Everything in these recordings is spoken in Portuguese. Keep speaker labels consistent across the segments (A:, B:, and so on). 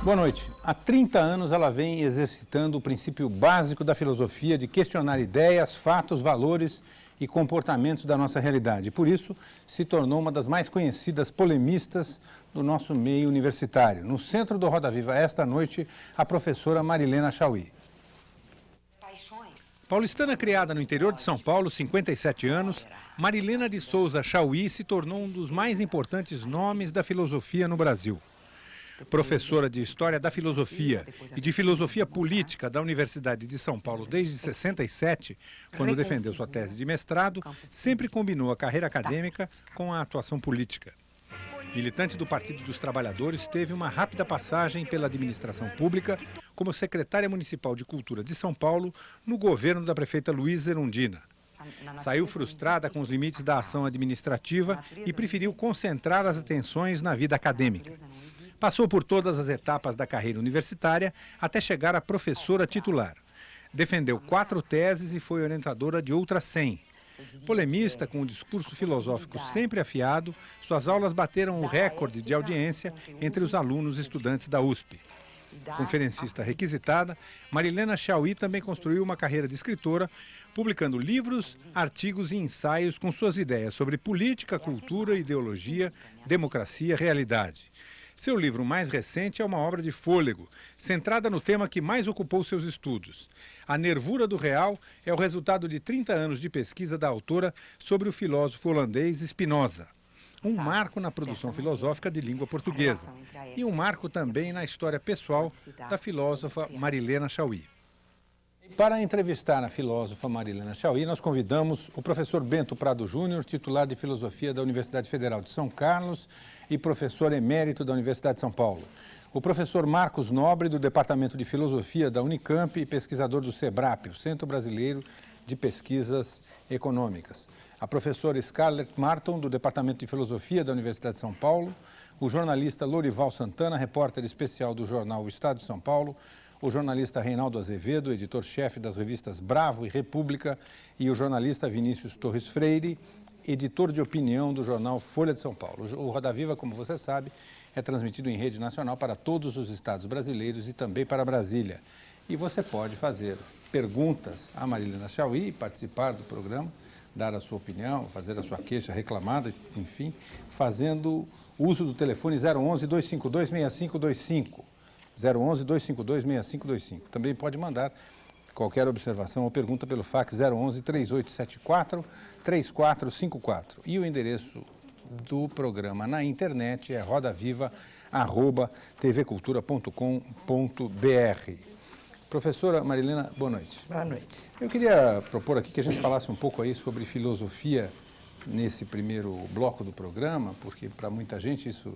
A: Boa noite. Há 30 anos ela vem exercitando o princípio básico da filosofia de questionar ideias, fatos, valores e comportamentos da nossa realidade. Por isso, se tornou uma das mais conhecidas polemistas do nosso meio universitário. No centro do Roda Viva, esta noite, a professora Marilena Chauí. Paulistana criada no interior de São Paulo, 57 anos, Marilena de Souza Chauí se tornou um dos mais importantes nomes da filosofia no Brasil. Professora de História da Filosofia e de Filosofia Política da Universidade de São Paulo desde 67, quando defendeu sua tese de mestrado, sempre combinou a carreira acadêmica com a atuação política. Militante do Partido dos Trabalhadores, teve uma rápida passagem pela administração pública como secretária municipal de Cultura de São Paulo no governo da prefeita Luísa Erundina. Saiu frustrada com os limites da ação administrativa e preferiu concentrar as atenções na vida acadêmica. Passou por todas as etapas da carreira universitária até chegar a professora titular. Defendeu 4 teses e foi orientadora de outras 100. Polemista, com um discurso filosófico sempre afiado, suas aulas bateram o recorde de audiência entre os alunos e estudantes da USP. Conferencista requisitada, Marilena Chauí também construiu uma carreira de escritora, publicando livros, artigos e ensaios com suas ideias sobre política, cultura, ideologia, democracia, realidade. Seu livro mais recente é uma obra de fôlego, centrada no tema que mais ocupou seus estudos. A Nervura do Real é o resultado de 30 anos de pesquisa da autora sobre o filósofo holandês Spinoza. Um marco na produção filosófica de língua portuguesa. E um marco também na história pessoal da filósofa Marilena Chauí. Para entrevistar a filósofa Marilena Chauí, nós convidamos o professor Bento Prado Júnior, titular de Filosofia da Universidade Federal de São Carlos e professor emérito da Universidade de São Paulo. O professor Marcos Nobre, do Departamento de Filosofia da Unicamp e pesquisador do SEBRAP, o Centro Brasileiro de Pesquisas Econômicas. A professora Scarlett Martin, do Departamento de Filosofia da Universidade de São Paulo. O jornalista Lorival Santana, repórter especial do jornal O Estado de São Paulo. O jornalista Reinaldo Azevedo, editor-chefe das revistas Bravo e República, e o jornalista Vinícius Torres Freire, editor de opinião do jornal Folha de São Paulo. O Roda Viva, como você sabe, é transmitido em rede nacional para todos os estados brasileiros e também para Brasília. E você pode fazer perguntas a Marilena Chauí, participar do programa, dar a sua opinião, fazer a sua queixa reclamada, enfim, fazendo uso do telefone 011-252-6525. 011-252-6525. Também pode mandar qualquer observação ou pergunta pelo fax 011-3874-3454. E o endereço do programa na internet é rodaviva@tvcultura.com.br. Professora Marilena, boa noite.
B: Boa noite.
A: Eu queria propor aqui que a gente falasse um pouco aí sobre filosofia nesse primeiro bloco do programa, porque para muita gente isso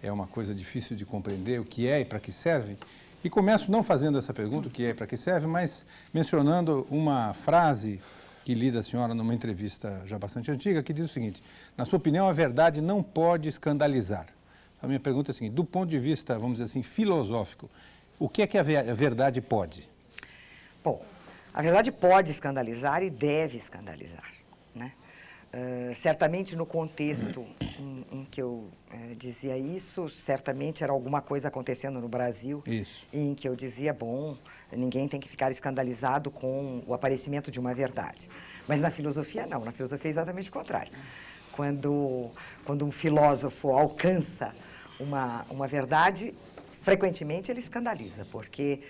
A: é uma coisa difícil de compreender o que é e para que serve. E começo não fazendo essa pergunta, o que é e para que serve, mas mencionando uma frase que li da senhora numa entrevista já bastante antiga, que diz o seguinte: na sua opinião, a verdade não pode escandalizar. A minha pergunta é a seguinte: do ponto de vista, vamos dizer assim, filosófico, o que é que a verdade pode?
B: Bom, a verdade pode escandalizar e deve escandalizar, né? Certamente no contexto em que eu dizia isso, certamente era alguma coisa acontecendo no Brasil, em que eu dizia, bom, ninguém tem que ficar escandalizado com o aparecimento de uma verdade. Mas na filosofia não, na filosofia é exatamente o contrário. Quando um filósofo alcança uma verdade, frequentemente ele escandaliza, porque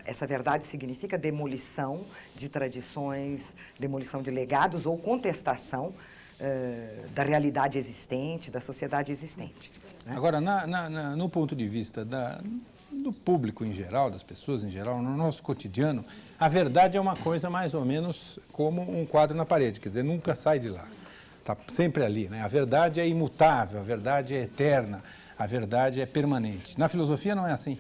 B: essa verdade significa demolição de tradições, demolição de legados ou contestação da realidade existente, da sociedade existente, né?
A: Agora, no ponto de vista do público em geral, das pessoas em geral, no nosso cotidiano, a verdade é uma coisa mais ou menos como um quadro na parede, quer dizer, nunca sai de lá, está sempre ali, né? A verdade é imutável, a verdade é eterna, a verdade é permanente. Na filosofia não é assim?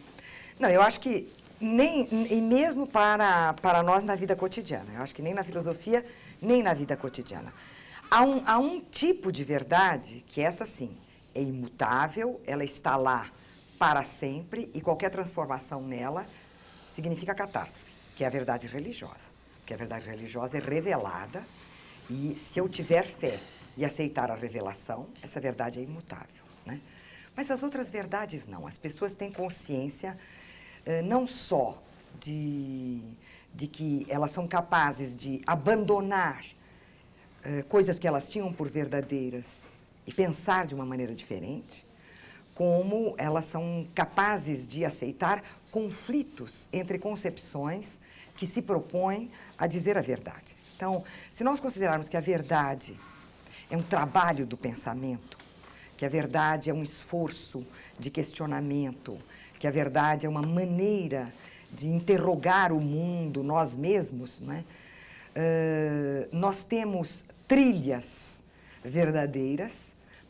B: Não, eu acho que e mesmo para nós na vida cotidiana. Eu acho que nem na filosofia, nem na vida cotidiana. Há um tipo de verdade que essa sim é imutável, ela está lá para sempre e qualquer transformação nela significa catástrofe, que é a verdade religiosa. Porque a verdade religiosa é revelada e se eu tiver fé e aceitar a revelação, essa verdade é imutável, né? Mas as outras verdades não. As pessoas têm consciência não só de que elas são capazes de abandonar coisas que elas tinham por verdadeiras e pensar de uma maneira diferente, como elas são capazes de aceitar conflitos entre concepções que se propõem a dizer a verdade. Então, se nós considerarmos que a verdade é um trabalho do pensamento, que a verdade é um esforço de questionamento, que a verdade é uma maneira de interrogar o mundo, nós mesmos, né? Nós temos trilhas verdadeiras,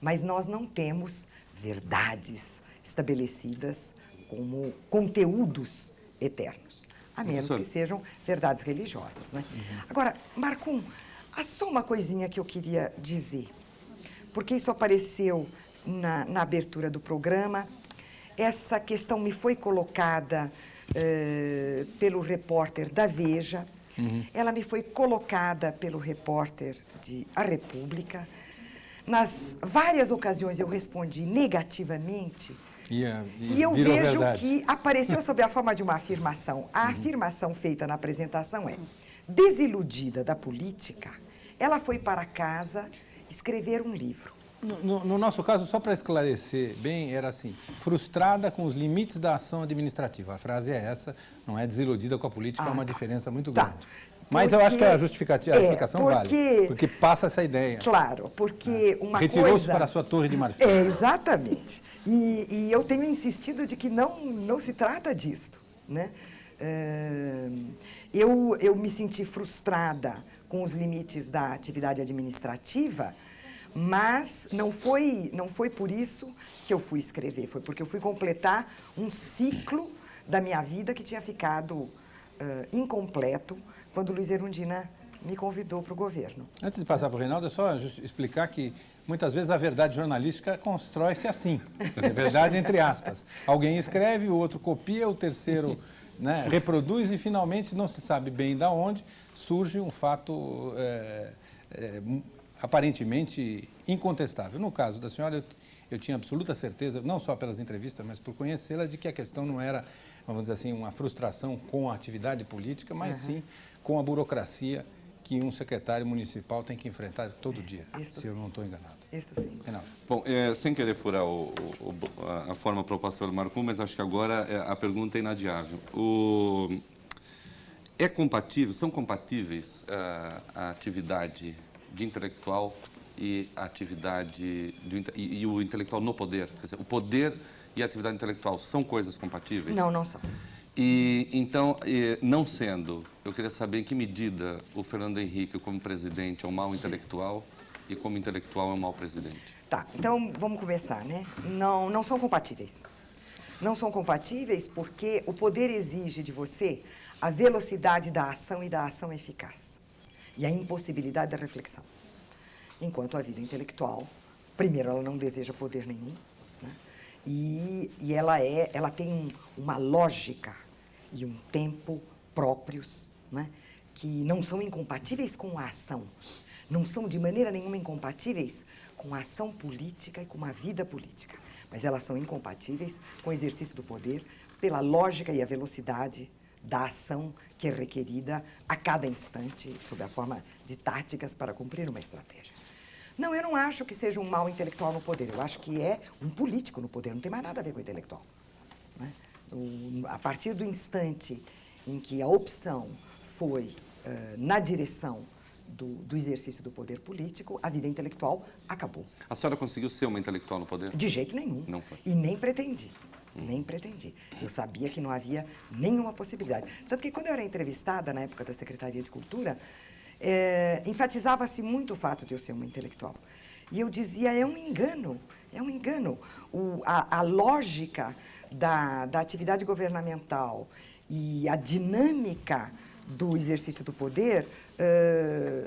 B: mas nós não temos verdades estabelecidas como conteúdos eternos, a menos que sejam verdades religiosas, né? Agora, Marcum, há só uma coisinha que eu queria dizer, porque isso apareceu na abertura do programa. Essa questão me foi colocada pelo repórter da Veja, ela me foi colocada pelo repórter de A República. Nas várias ocasiões eu respondi negativamente, e eu vejo verdade. Que apareceu sob a forma de uma afirmação. A afirmação feita na apresentação é: desiludida da política, ela foi para casa escrever um livro.
A: No nosso caso, só para esclarecer bem, era assim: frustrada com os limites da ação administrativa. A frase é essa, não é desiludida com a política, é uma diferença muito grande. Mas eu acho que a explicação vale, porque passa essa ideia.
B: Claro, porque uma coisa...
A: Retirou-se para a sua torre de marfim.
B: Exatamente. E eu tenho insistido de que não se trata disso, né? Eu me senti frustrada com os limites da atividade administrativa, mas não foi por isso que eu fui escrever, foi porque eu fui completar um ciclo da minha vida que tinha ficado incompleto quando Luiz Erundina me convidou para o governo.
A: Antes de passar para o Reinaldo, é só explicar que muitas vezes a verdade jornalística constrói-se assim, verdade entre aspas. Alguém escreve, o outro copia, o terceiro, né, reproduz e finalmente, não se sabe bem de onde, surge um fato aparentemente incontestável. No caso da senhora, eu tinha absoluta certeza, não só pelas entrevistas, mas por conhecê-la, de que a questão não era, vamos dizer assim, uma frustração com a atividade política, mas sim com a burocracia que um secretário municipal tem que enfrentar todo dia, se eu não estou enganado.
B: Isso sim.
C: Bom, sem querer furar a forma proposta pelo Marcum, mas acho que agora a pergunta é inadiável. São compatíveis a atividade de intelectual e a atividade e o intelectual no poder? Quer dizer, o poder e a atividade intelectual são coisas compatíveis?
B: Não, não são.
C: E então, não sendo, eu queria saber em que medida o Fernando Henrique, como presidente, é um mau intelectual e como intelectual é um mau presidente.
B: Tá, então vamos começar, né? Não são compatíveis. Não são compatíveis porque o poder exige de você a velocidade da ação e da ação eficaz. E a impossibilidade da reflexão. Enquanto a vida intelectual, primeiro, ela não deseja poder nenhum, né? E ela tem uma lógica e um tempo próprios, né, que não são incompatíveis com a ação. Não são de maneira nenhuma incompatíveis com a ação política e com a vida política. Mas elas são incompatíveis com o exercício do poder pela lógica e a velocidade da ação que é requerida a cada instante, sob a forma de táticas para cumprir uma estratégia. Não, eu não acho que seja um mau intelectual no poder, eu acho que é um político no poder, não tem mais nada a ver com o intelectual, né? A partir do instante em que a opção foi na direção do exercício do poder político, a vida intelectual acabou.
C: A senhora conseguiu ser uma intelectual no poder?
B: De jeito nenhum.
C: Não foi.
B: E nem pretendi. Nem pretendi. Eu sabia que não havia nenhuma possibilidade. Tanto que quando eu era entrevistada, na época da Secretaria de Cultura, enfatizava-se muito o fato de eu ser uma intelectual. E eu dizia, é um engano, é um engano. A lógica da atividade governamental e a dinâmica do exercício do poder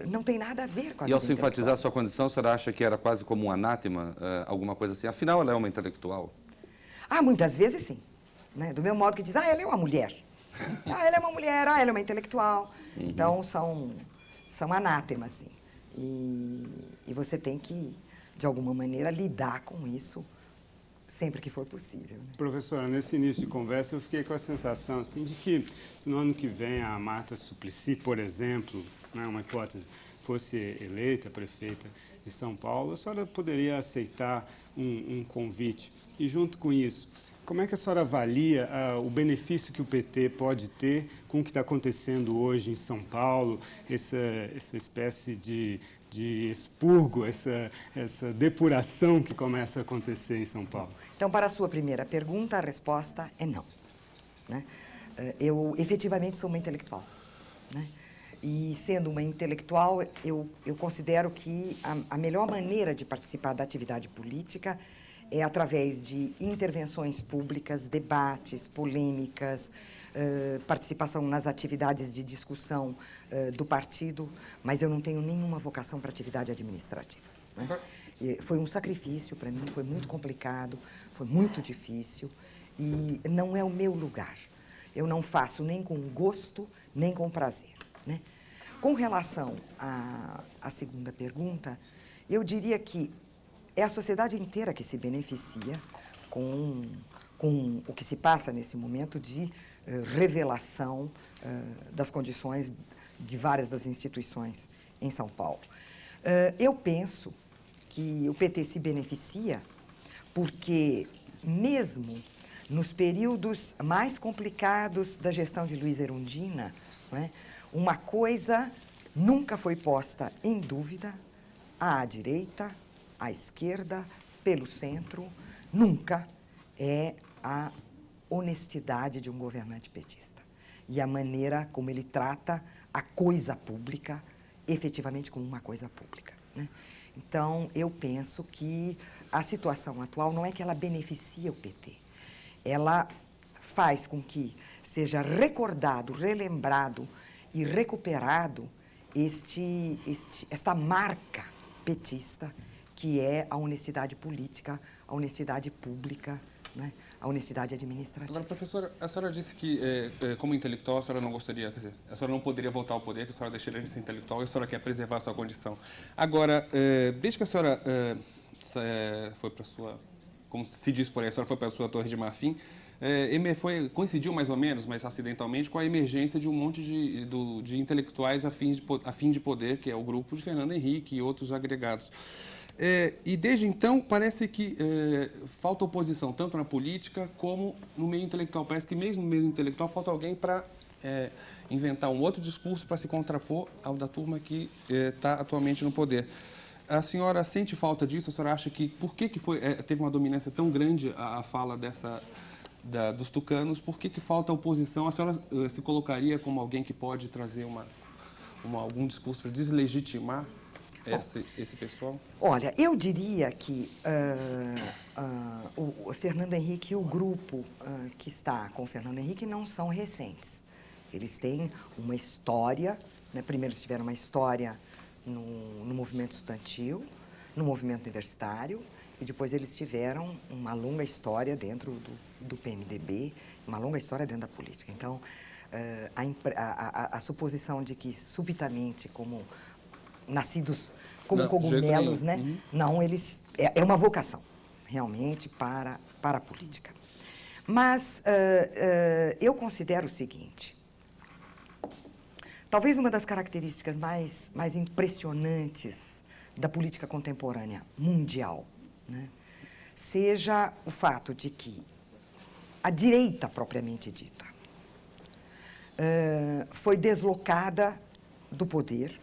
B: não tem nada a ver com a vida intelectual.
C: E ao se enfatizar a sua condição, a senhora acha que era quase como um anátema, alguma coisa assim? Afinal, ela é uma intelectual?
B: Ah, muitas vezes sim. Né? Do mesmo modo que diz, ela é uma mulher. Ela é uma mulher, ela é uma intelectual. Então, são anátemas, assim. E você tem que, de alguma maneira, lidar com isso sempre que for possível. Né?
D: Professora, nesse início de conversa eu fiquei com a sensação assim, de que se no ano que vem a Marta Suplicy, por exemplo, né, uma hipótese, fosse eleita prefeita de São Paulo, a senhora poderia aceitar um convite. E junto com isso, como é que a senhora avalia o benefício que o PT pode ter com o que está acontecendo hoje em São Paulo, essa espécie de expurgo, essa depuração que começa a acontecer em São Paulo?
B: Então, para a sua primeira pergunta, a resposta é não. Né? Eu efetivamente sou uma intelectual. Né? E sendo uma intelectual, eu considero que a melhor maneira de participar da atividade política é através de intervenções públicas, debates, polêmicas, participação nas atividades de discussão do partido, mas eu não tenho nenhuma vocação para atividade administrativa. Né? Foi um sacrifício para mim, foi muito complicado, foi muito difícil e não é o meu lugar. Eu não faço nem com gosto, nem com prazer. Né? Com relação à segunda pergunta, eu diria que é a sociedade inteira que se beneficia com o que se passa nesse momento de revelação das condições de várias das instituições em São Paulo. Eu penso que o PT se beneficia porque, mesmo nos períodos mais complicados da gestão de Luiz Erundina, né, uma coisa nunca foi posta em dúvida: à direita, à esquerda, pelo centro, nunca é a honestidade de um governante petista. E a maneira como ele trata a coisa pública, efetivamente como uma coisa pública. Né? Então, eu penso que a situação atual não é que ela beneficia o PT. Ela faz com que seja recordado, relembrado e recuperado esta marca petista, que é a honestidade política, a honestidade pública, né? A honestidade administrativa.
C: Agora, professora, a senhora disse que, como intelectual, a senhora não gostaria, quer dizer, a senhora não poderia voltar ao poder, que a senhora deixaria de ser intelectual e a senhora quer preservar a sua condição. Agora, desde que a senhora foi para a sua, como se diz por aí, a senhora foi para a sua Torre de Marfim, coincidiu mais ou menos, mas acidentalmente, com a emergência de um monte de intelectuais a fim de poder, que é o grupo de Fernando Henrique e outros agregados. E desde então parece que falta oposição, tanto na política como no meio intelectual. Parece que mesmo no meio intelectual falta alguém para inventar um outro discurso para se contrapor ao da turma que está atualmente no poder. A senhora sente falta disso? A senhora acha que por que teve uma dominância tão grande a fala dos tucanos? Por que falta oposição? A senhora se colocaria como alguém que pode trazer algum discurso para deslegitimar esse pessoal?
B: Olha, eu diria que o Fernando Henrique e o grupo que está com o Fernando Henrique não são recentes. Eles têm uma história, né? Primeiro eles tiveram uma história no movimento estudantil, no movimento universitário, e depois eles tiveram uma longa história dentro do PMDB, uma longa história dentro da política. Então, a suposição de que subitamente, como nascidos como cogumelos, né? Uhum. Não, eles é uma vocação realmente para a política. Mas eu considero o seguinte: talvez uma das características mais impressionantes da política contemporânea mundial, né, seja o fato de que a direita propriamente dita foi deslocada do poder.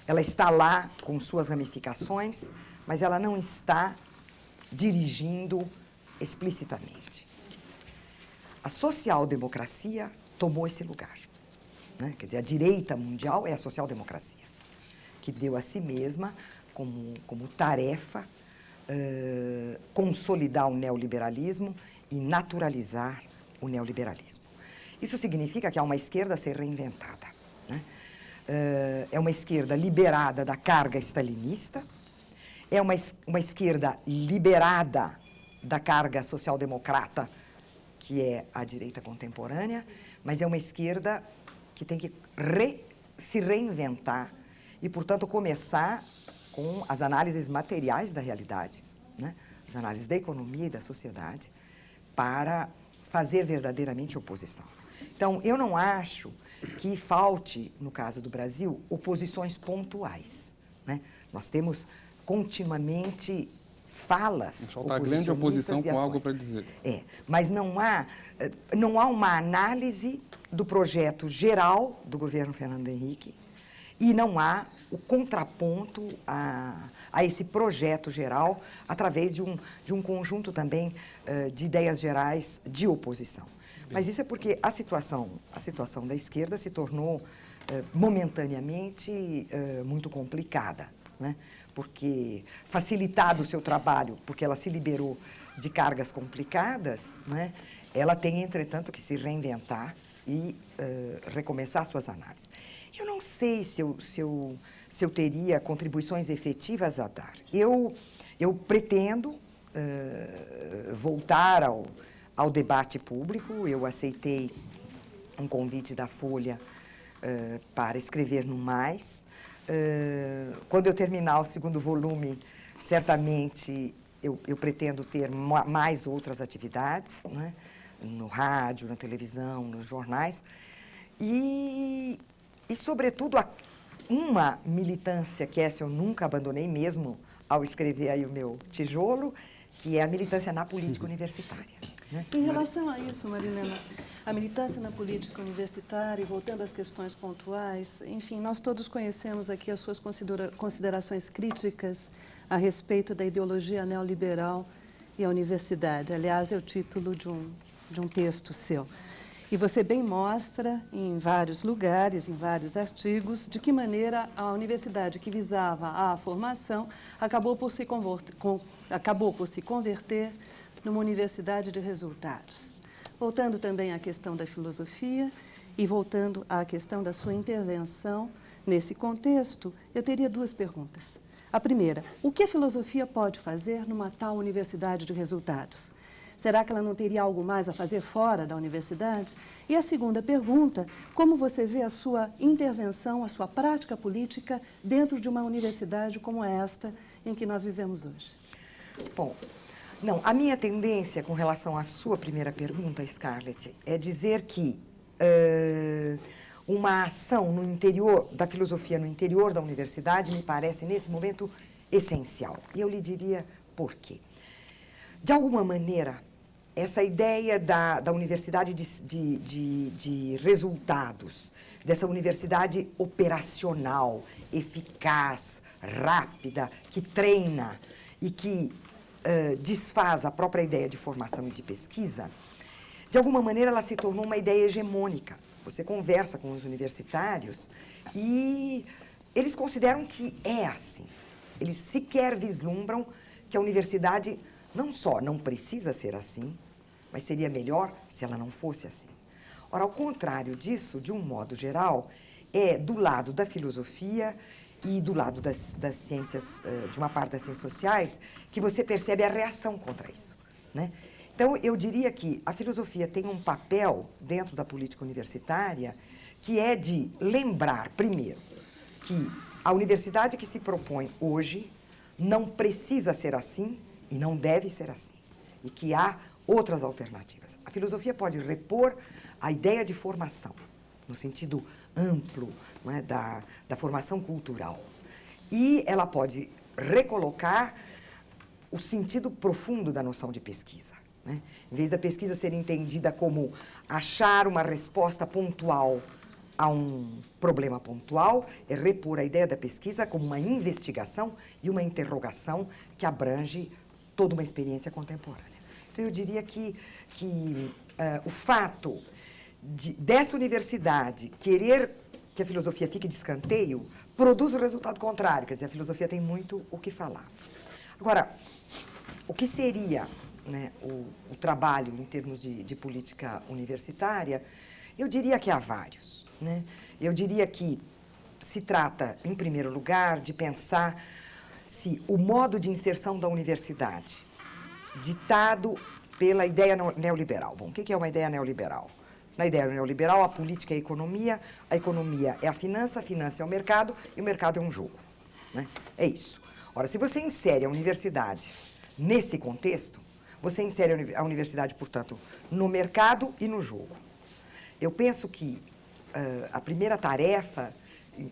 B: Ela está lá com suas ramificações, mas ela não está dirigindo explicitamente. A social-democracia tomou esse lugar. Né? Quer dizer, a direita mundial é a social-democracia, que deu a si mesma como tarefa consolidar o neoliberalismo e naturalizar o neoliberalismo. Isso significa que há uma esquerda a ser reinventada. Né? É uma esquerda liberada da carga stalinista, é uma esquerda liberada da carga social-democrata, que é a direita contemporânea, mas é uma esquerda que tem que se reinventar e, portanto, começar com as análises materiais da realidade, né? as análises da economia e da sociedade, para fazer verdadeiramente oposição. Então, eu não acho que falte, no caso do Brasil, oposições pontuais, né? Nós temos continuamente falas.
C: Falta a grande oposição com algo para dizer.
B: Mas não há uma análise do projeto geral do governo Fernando Henrique e não há o contraponto a esse projeto geral através de um conjunto também de ideias gerais de oposição. Mas isso é porque a situação da esquerda se tornou momentaneamente muito complicada, né? Porque facilitado o seu trabalho, porque ela se liberou de cargas complicadas, né? Ela tem, entretanto, que se reinventar e recomeçar suas análises. Eu não sei se eu teria contribuições efetivas a dar. Eu pretendo voltar ao debate público. Eu aceitei um convite da Folha para escrever no Mais. Quando eu terminar o segundo volume, certamente eu pretendo ter mais outras atividades, né? No rádio, na televisão, nos jornais. E sobretudo, uma militância que essa eu nunca abandonei mesmo ao escrever aí o meu tijolo, que é a militância na política universitária, né?
E: Em relação a isso, Marilena, a militância na política universitária, e voltando às questões pontuais, enfim, nós todos conhecemos aqui as suas considerações críticas a respeito da ideologia neoliberal e a universidade. Aliás, é o título de um texto seu. E você bem mostra, em vários lugares, em vários artigos, de que maneira a universidade que visava a formação acabou por se converter numa universidade de resultados. Voltando também à questão da filosofia e voltando à questão da sua intervenção nesse contexto, eu teria duas perguntas. A primeira, o que a filosofia pode fazer numa tal universidade de resultados? Será que ela não teria algo mais a fazer fora da universidade? E a segunda pergunta, como você vê a sua intervenção, a sua prática política dentro de uma universidade como esta em que nós vivemos hoje?
B: Bom, não, a minha tendência com relação à sua primeira pergunta, Scarlett, é dizer que uma ação no interior da filosofia, no interior da universidade, me parece, nesse momento, essencial. E eu lhe diria por quê. De alguma maneira, essa ideia da universidade de resultados, dessa universidade operacional, eficaz, rápida, que treina e que desfaz a própria ideia de formação e de pesquisa, de alguma maneira ela se tornou uma ideia hegemônica. Você conversa com os universitários e eles consideram que é assim. Eles sequer vislumbram que a universidade não só não precisa ser assim, mas seria melhor se ela não fosse assim. Ora, ao contrário disso, de um modo geral, é do lado da filosofia e do lado das ciências, de uma parte das ciências sociais, que você percebe a reação contra isso, né? Então, eu diria que a filosofia tem um papel dentro da política universitária que é de lembrar, primeiro, que a universidade que se propõe hoje não precisa ser assim e não deve ser assim, e que há outras alternativas. A filosofia pode repor a ideia de formação, no sentido amplo, não é, da formação cultural. E ela pode recolocar o sentido profundo da noção de pesquisa, né? Em vez da pesquisa ser entendida como achar uma resposta pontual a um problema pontual, é repor a ideia da pesquisa como uma investigação e uma interrogação que abrange toda uma experiência contemporânea. Então, eu diria que o fato dessa universidade querer que a filosofia fique de escanteio produz o resultado contrário, quer dizer, a filosofia tem muito o que falar. Agora, o que seria, né, o trabalho em termos de política universitária? Eu diria que há vários, né? Eu diria que se trata, em primeiro lugar, de pensar se o modo de inserção da universidade, ditado pela ideia neoliberal. Bom, o que é uma ideia neoliberal? Na ideia neoliberal, a política é a economia é a finança é o mercado e o mercado é um jogo, né? É isso. Ora, se você insere a universidade nesse contexto, você insere a universidade, portanto, no mercado e no jogo. Eu penso que a primeira tarefa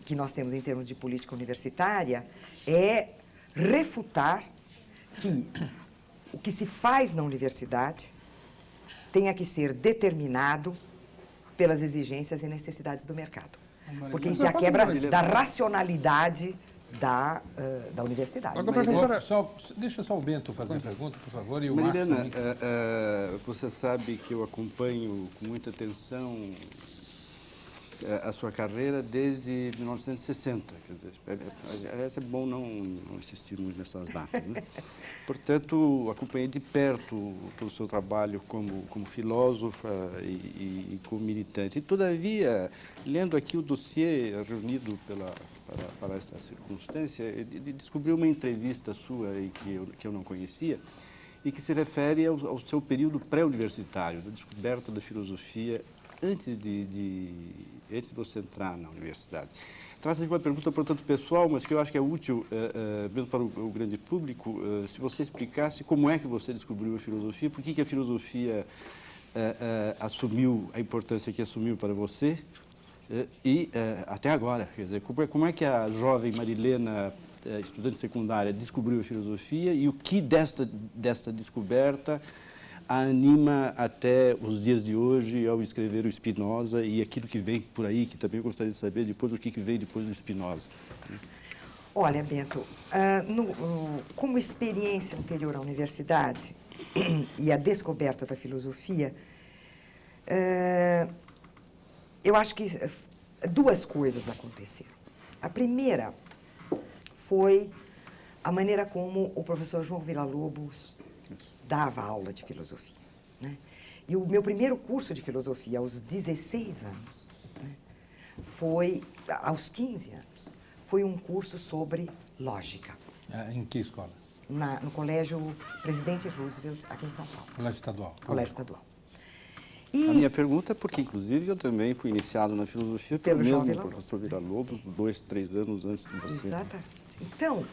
B: que nós temos em termos de política universitária é refutar que o que se faz na universidade tenha que ser determinado pelas exigências e necessidades do mercado. Porque isso é a quebra da racionalidade da universidade.
A: Agora, professora, deixa só o Bento fazer a pergunta, por favor, e o
F: Marilena,
A: Marcos.
F: você sabe que eu acompanho com muita atenção a sua carreira desde 1960. Quer dizer, é bom não insistir muito nessas datas, né? Portanto, acompanhei de perto o seu trabalho como filósofa e como militante. E, todavia, lendo aqui o dossiê reunido para esta circunstância, descobri uma entrevista sua aí que eu não conhecia, e que se refere ao seu período pré-universitário, da descoberta da filosofia antes de você entrar na universidade. Trata-se de uma pergunta, portanto, pessoal, mas que eu acho que é útil, mesmo para o grande público, se você explicasse como é que você descobriu a filosofia, por que a filosofia assumiu a importância que assumiu para você, e até agora, quer dizer, como é que a jovem Marilena, estudante secundária, descobriu a filosofia e o que desta descoberta a anima até os dias de hoje ao escrever o Spinoza e aquilo que vem por aí, que também eu gostaria de saber depois o que vem depois do Spinoza.
B: Olha, Bento, como experiência anterior à universidade e a descoberta da filosofia, eu acho que duas coisas aconteceram. A primeira foi a maneira como o professor João Villa-Lobos dava aula de filosofia, né? E o meu primeiro curso de filosofia, aos 16 anos, né, foi, aos 15 anos, foi um curso sobre lógica.
A: Em que escola?
B: No Colégio Presidente Roosevelt, aqui em São Paulo.
A: Colégio Estadual.
B: Colégio Estadual.
F: A minha pergunta é porque, inclusive, eu também fui iniciado na filosofia pelo mesmo professor Villa-Lobos, 2, 3 anos antes de você.
B: Exatamente. Então,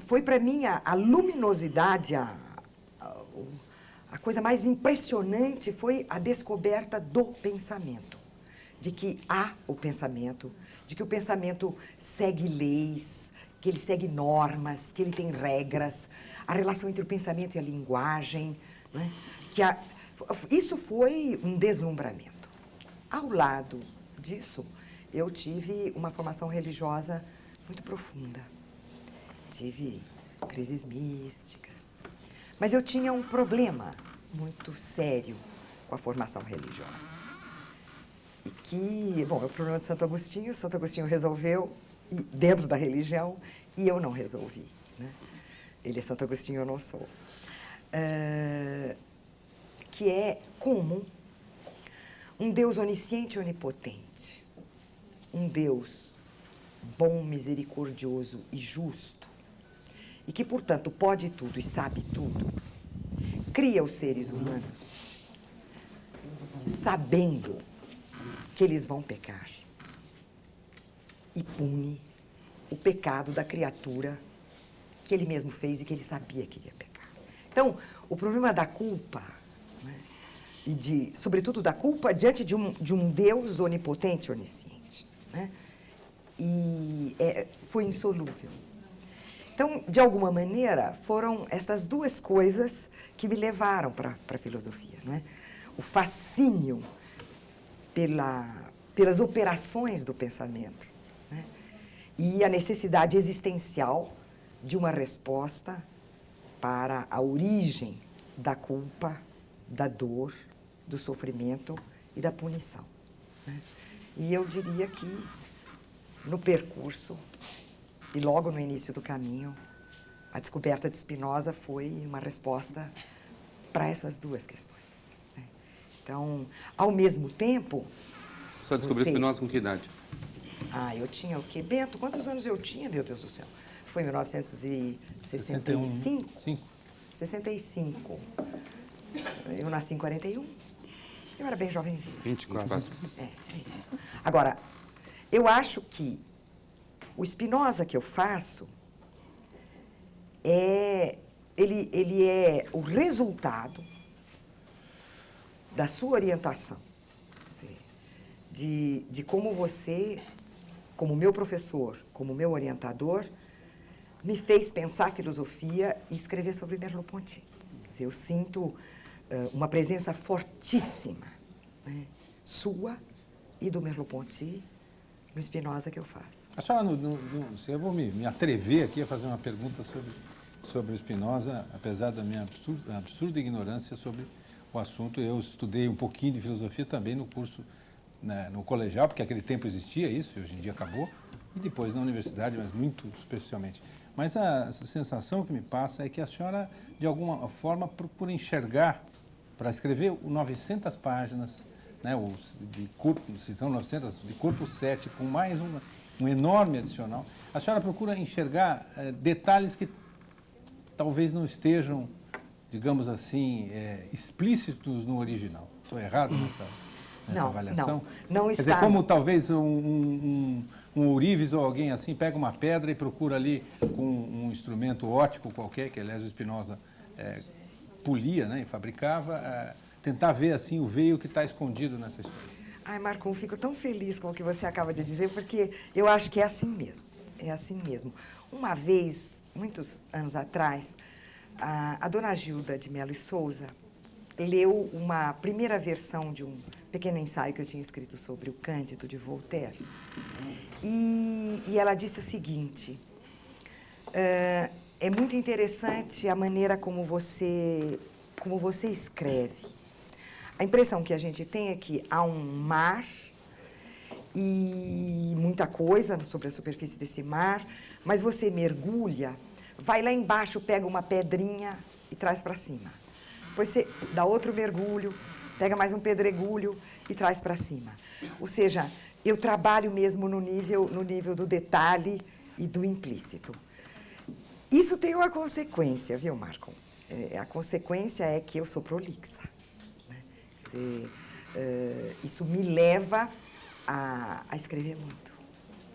B: foi para mim a luminosidade, a coisa mais impressionante foi a descoberta do pensamento. De que há o pensamento, de que o pensamento segue leis, que ele segue normas, que ele tem regras, a relação entre o pensamento e a linguagem, né? Isso foi um deslumbramento. Ao lado disso, eu tive uma formação religiosa muito profunda. Tive crises místicas. Mas eu tinha um problema muito sério com a formação religiosa. E que, bom, é o problema de Santo Agostinho resolveu, dentro da religião, e eu não resolvi, né? Ele é Santo Agostinho, eu não sou. Que é como um Deus onisciente e onipotente, um Deus bom, misericordioso e justo, e que, portanto, pode tudo e sabe tudo, cria os seres humanos sabendo que eles vão pecar e pune o pecado da criatura que ele mesmo fez e que ele sabia que iria pecar. Então, o problema da culpa, né, e sobretudo da culpa diante de um Deus onipotente e onisciente, né, foi insolúvel. Então, de alguma maneira, foram essas duas coisas que me levaram para a filosofia, né? O fascínio pelas operações do pensamento, né? E a necessidade existencial de uma resposta para a origem da culpa, da dor, do sofrimento e da punição, né? E eu diria que no percurso e logo no início do caminho, a descoberta de Spinoza foi uma resposta para essas duas questões, né? Então, ao mesmo tempo...
C: Só descobriu Spinoza com que idade?
B: Eu tinha o quê? Bento, quantos anos eu tinha, meu Deus do céu? Foi em 1965? 65. Eu nasci em 41. Eu era bem jovenzinho.
F: 24.
B: É isso. Agora, eu acho que o Spinoza que eu faço ele é o resultado da sua orientação, de como você, como meu professor, como meu orientador, me fez pensar filosofia e escrever sobre Merleau-Ponty. Eu sinto uma presença fortíssima, né, sua e do Merleau-Ponty no Spinoza que eu faço.
A: A senhora, eu vou me atrever aqui a fazer uma pergunta sobre o Spinoza, apesar da minha absurda ignorância sobre o assunto. Eu estudei um pouquinho de filosofia também no curso, né, no colegial, porque naquele tempo existia isso, hoje em dia acabou, e depois na universidade, mas muito superficialmente. Mas a sensação que me passa é que a senhora, de alguma forma, procura enxergar, para escrever 900 páginas, né, de corpo, se são 900, de corpo 7, com mais um enorme adicional, a senhora procura enxergar detalhes que talvez não estejam, digamos assim, explícitos no original. Estou errado nessa avaliação?
B: Não
A: Quer
B: está.
A: dizer, como talvez um ourives ou alguém assim pega uma pedra e procura ali com um instrumento óptico qualquer, que aliás o Spinoza polia, né, e fabricava, tentar ver assim o veio que está escondido nessa história.
B: Ai, Marco, eu fico tão feliz com o que você acaba de dizer, porque eu acho que é assim mesmo. É assim mesmo. Uma vez, muitos anos atrás, a dona Gilda de Mello e Souza leu uma primeira versão de um pequeno ensaio que eu tinha escrito sobre o Cândido de Voltaire. E ela disse o seguinte: é muito interessante a maneira como você escreve. A impressão que a gente tem é que há um mar e muita coisa sobre a superfície desse mar, mas você mergulha, vai lá embaixo, pega uma pedrinha e traz para cima. Depois você dá outro mergulho, pega mais um pedregulho e traz para cima. Ou seja, eu trabalho mesmo no nível do detalhe e do implícito. Isso tem uma consequência, viu, Marco? A consequência é que eu sou prolixa. Isso me leva a escrever muito,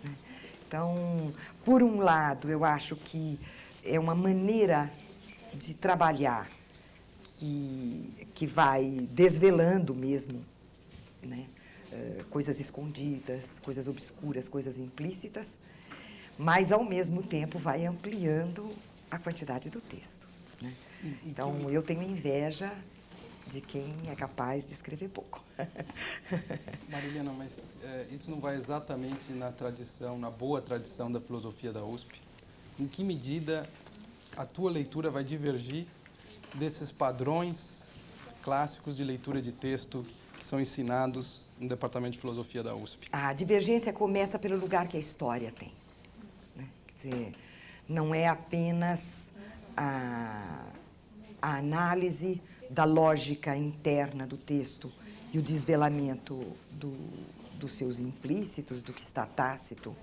B: né? Então, por um lado, eu acho que é uma maneira de trabalhar que vai desvelando mesmo, né, coisas escondidas, coisas obscuras, coisas implícitas, mas, ao mesmo tempo, vai ampliando a quantidade do texto, né? Então, eu tenho inveja de quem é capaz de escrever pouco.
G: Marilena, mas isso não vai exatamente na tradição, na boa tradição da filosofia da USP? Em que medida a tua leitura vai divergir desses padrões clássicos de leitura de texto que são ensinados no Departamento de Filosofia da USP?
B: A divergência começa pelo lugar que a história tem, né? Quer dizer, não é apenas a análise da lógica interna do texto e o desvelamento dos seus implícitos, do que está tácito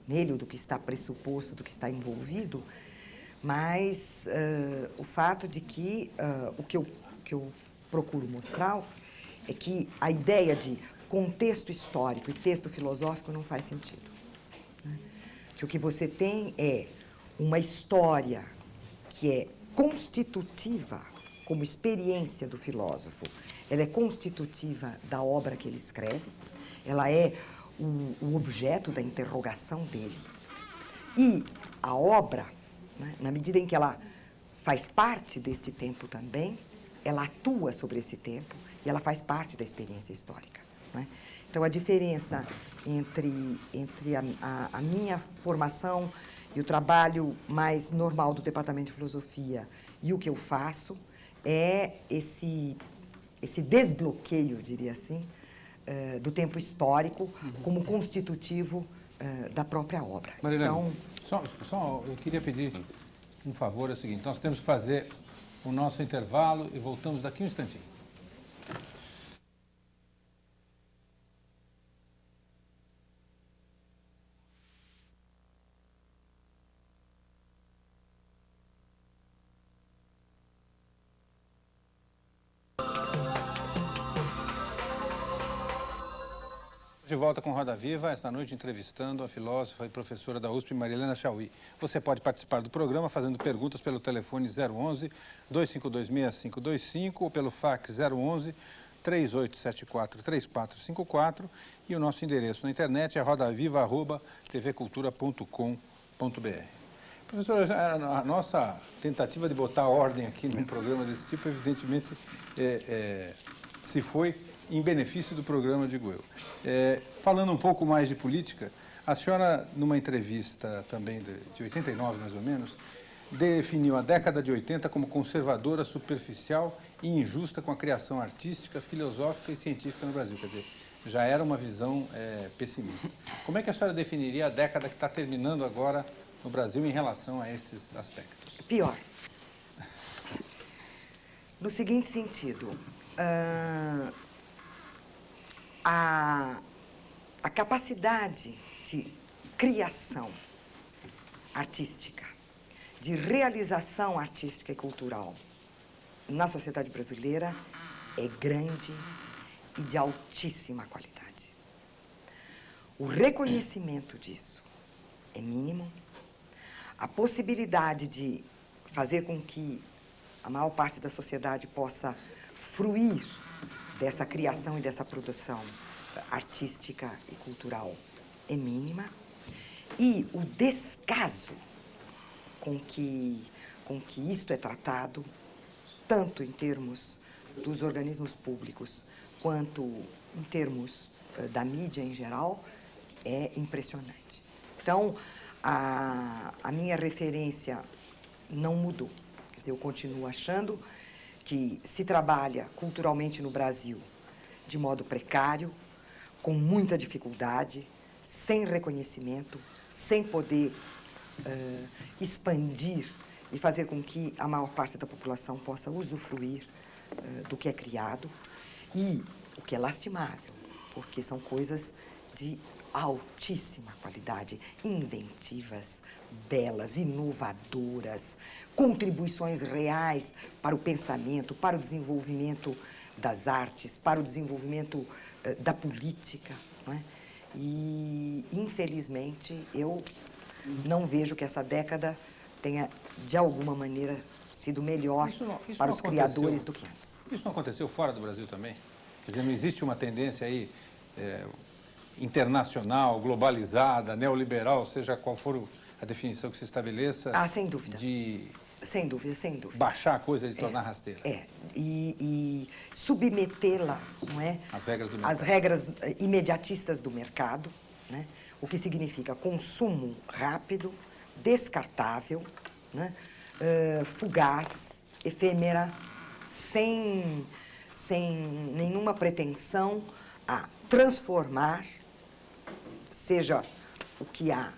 B: nele, ou do que está pressuposto, do que está envolvido, mas o fato de que o que eu procuro mostrar é que a ideia de contexto histórico e texto filosófico não faz sentido, né? Que o que você tem é uma história que é constitutiva como experiência do filósofo, ela é constitutiva da obra que ele escreve, ela é o objeto da interrogação dele. E a obra, né, na medida em que ela faz parte deste tempo também, ela atua sobre esse tempo e ela faz parte da experiência histórica, né? Então, a diferença entre a minha formação e o trabalho mais normal do Departamento de Filosofia e o que eu faço é esse desbloqueio, diria assim, do tempo histórico como constitutivo da própria obra.
A: Marilena, então, eu queria pedir um favor, é o seguinte: nós temos que fazer o nosso intervalo e voltamos daqui um instantinho. De volta com Roda Viva, esta noite entrevistando a filósofa e professora da USP, Marilena Chauí. Você pode participar do programa fazendo perguntas pelo telefone 011-2526-525 ou pelo fax 011-3874-3454 e o nosso endereço na internet é rodaviva@tvcultura.com.br. Professora, a nossa tentativa de botar ordem aqui num programa desse tipo, evidentemente, se foi em benefício do programa, digo eu. Falando um pouco mais de política, a senhora, numa entrevista também de 89, mais ou menos, definiu a década de 80 como conservadora, superficial e injusta com a criação artística, filosófica e científica no Brasil. Quer dizer, já era uma visão pessimista. Como é que a senhora definiria a década que está terminando agora no Brasil em relação a esses aspectos?
B: Pior. No seguinte sentido, a capacidade de criação artística, de realização artística e cultural na sociedade brasileira é grande e de altíssima qualidade. O reconhecimento disso é mínimo. A possibilidade de fazer com que a maior parte da sociedade possa fruir dessa criação e dessa produção artística e cultural é mínima. E o descaso com que isto é tratado, tanto em termos dos organismos públicos, quanto em termos da mídia em geral, é impressionante. Então, a minha referência não mudou. Quer dizer, eu continuo achando que se trabalha culturalmente no Brasil de modo precário, com muita dificuldade, sem reconhecimento, sem poder expandir e fazer com que a maior parte da população possa usufruir do que é criado, e o que é lastimável, porque são coisas de altíssima qualidade, inventivas, belas, inovadoras, contribuições reais para o pensamento, para o desenvolvimento das artes, para o desenvolvimento da política, não é? E, infelizmente, eu não vejo que essa década tenha, de alguma maneira, sido melhor para os criadores do que antes.
A: Isso não aconteceu fora do Brasil também? Quer dizer, não existe uma tendência aí internacional, globalizada, neoliberal, seja qual for a definição que se estabeleça?
B: Ah, sem dúvida. Sem dúvida, sem dúvida.
A: Baixar a coisa e tornar rasteira.
B: E submetê-la, não é?
A: Às regras do mercado.
B: Às regras imediatistas do mercado, né? O que significa consumo rápido, descartável, né? Fugaz, efêmera, sem nenhuma pretensão a transformar, seja o que há,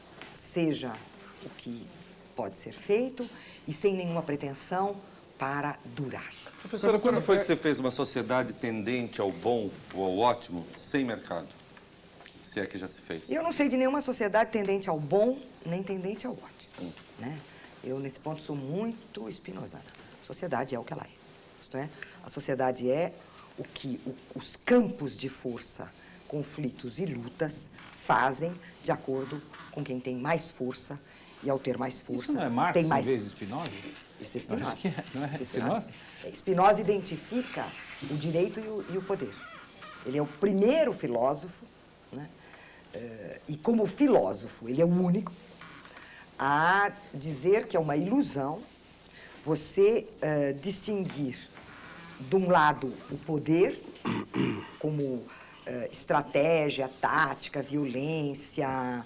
B: seja o que pode ser feito, e sem nenhuma pretensão para durar.
C: Professora, quando foi que você fez uma sociedade tendente ao bom ou ao ótimo sem mercado? Se é que já se fez.
B: Eu não sei de nenhuma sociedade tendente ao bom, nem tendente ao ótimo. Né? Eu, nesse ponto, sou muito spinozana. A sociedade é o que ela é. Isto é, a sociedade é o que os campos de força, conflitos e lutas fazem de acordo com quem tem mais força, e ao ter mais força...
A: Isso não é Marx
B: tem mais...
A: em vez de Spinoza?
B: Isso é Spinoza.
A: Não é Spinoza?
B: Spinoza identifica o direito e o poder. Ele é o primeiro filósofo, né? E como filósofo, ele é o único a dizer que é uma ilusão você distinguir, de um lado, o poder como estratégia, tática, violência,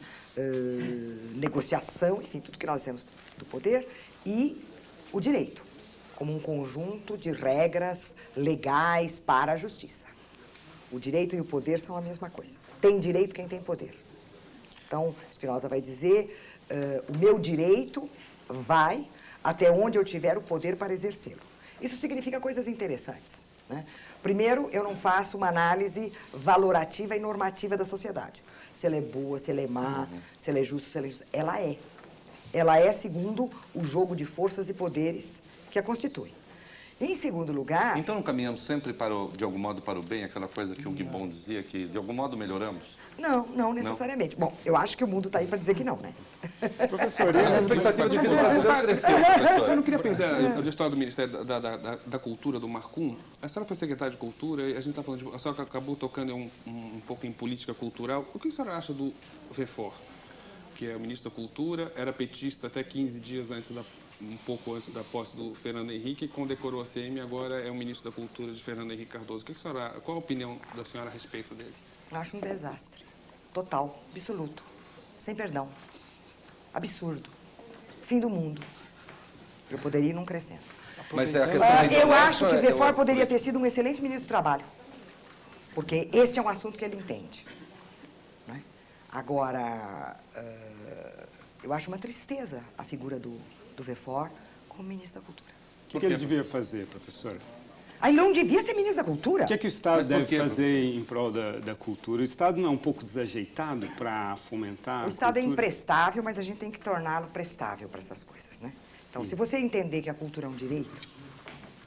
B: negociação, enfim, tudo que nós temos do poder, e o direito, como um conjunto de regras legais para a justiça. O direito e o poder são a mesma coisa. Tem direito quem tem poder. Então, Spinoza vai dizer, o meu direito vai até onde eu tiver o poder para exercê-lo. Isso significa coisas interessantes, né? Primeiro, eu não faço uma análise valorativa e normativa da sociedade. Se ela é boa, se ela é má, se ela é justa, se ela é injusta. Ela é. Ela é segundo o jogo de forças e poderes que a constitui. Em segundo lugar...
C: Então não caminhamos sempre, de algum modo, para o bem? Aquela coisa que o Gibbon dizia, que de algum modo melhoramos?
B: Não necessariamente. Bom, eu acho que o mundo está aí para dizer que não, né?
D: Professor,
C: A expectativa de vida brasileira cresceu, professor.
H: Eu não queria pensar a história do Ministério da Cultura, do Marcum. A senhora foi secretária de Cultura e a gente está falando a senhora acabou tocando um pouco em política cultural. O que a senhora acha do Vefor, que é o ministro da Cultura, era petista até 15 dias antes um pouco antes da posse do Fernando Henrique, condecorou a CM e agora é o ministro da Cultura de Fernando Henrique Cardoso. Qual a opinião da senhora a respeito dele?
B: Eu acho um desastre. Total, absoluto. Sem perdão. Absurdo. Fim do mundo. Eu poderia ir num crescendo.
C: Mas é a questão
B: Eu acho que o Vefor poderia ter sido um excelente ministro do Trabalho. Porque esse é um assunto que ele entende. Né? Agora, eu acho uma tristeza a figura do Vefor como ministro da Cultura.
D: O que ele devia fazer, professor?
B: Aí não devia ser ministro da Cultura.
D: O que o Estado deve fazer em prol da cultura? O Estado não é um pouco desajeitado para fomentar a cultura?
B: O Estado é imprestável, mas a gente tem que torná-lo prestável para essas coisas, né? Então, se você entender que a cultura é um direito,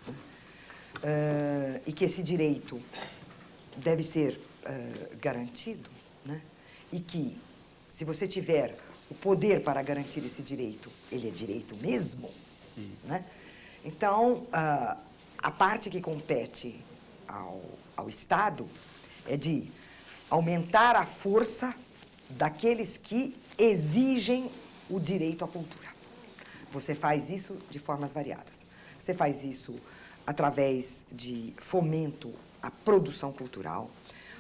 B: né, e que esse direito deve ser garantido, né, e que, se você tiver o poder para garantir esse direito, ele é direito mesmo, né? Então, a parte que compete ao Estado é de aumentar a força daqueles que exigem o direito à cultura. Você faz isso de formas variadas. Você faz isso através de fomento à produção cultural.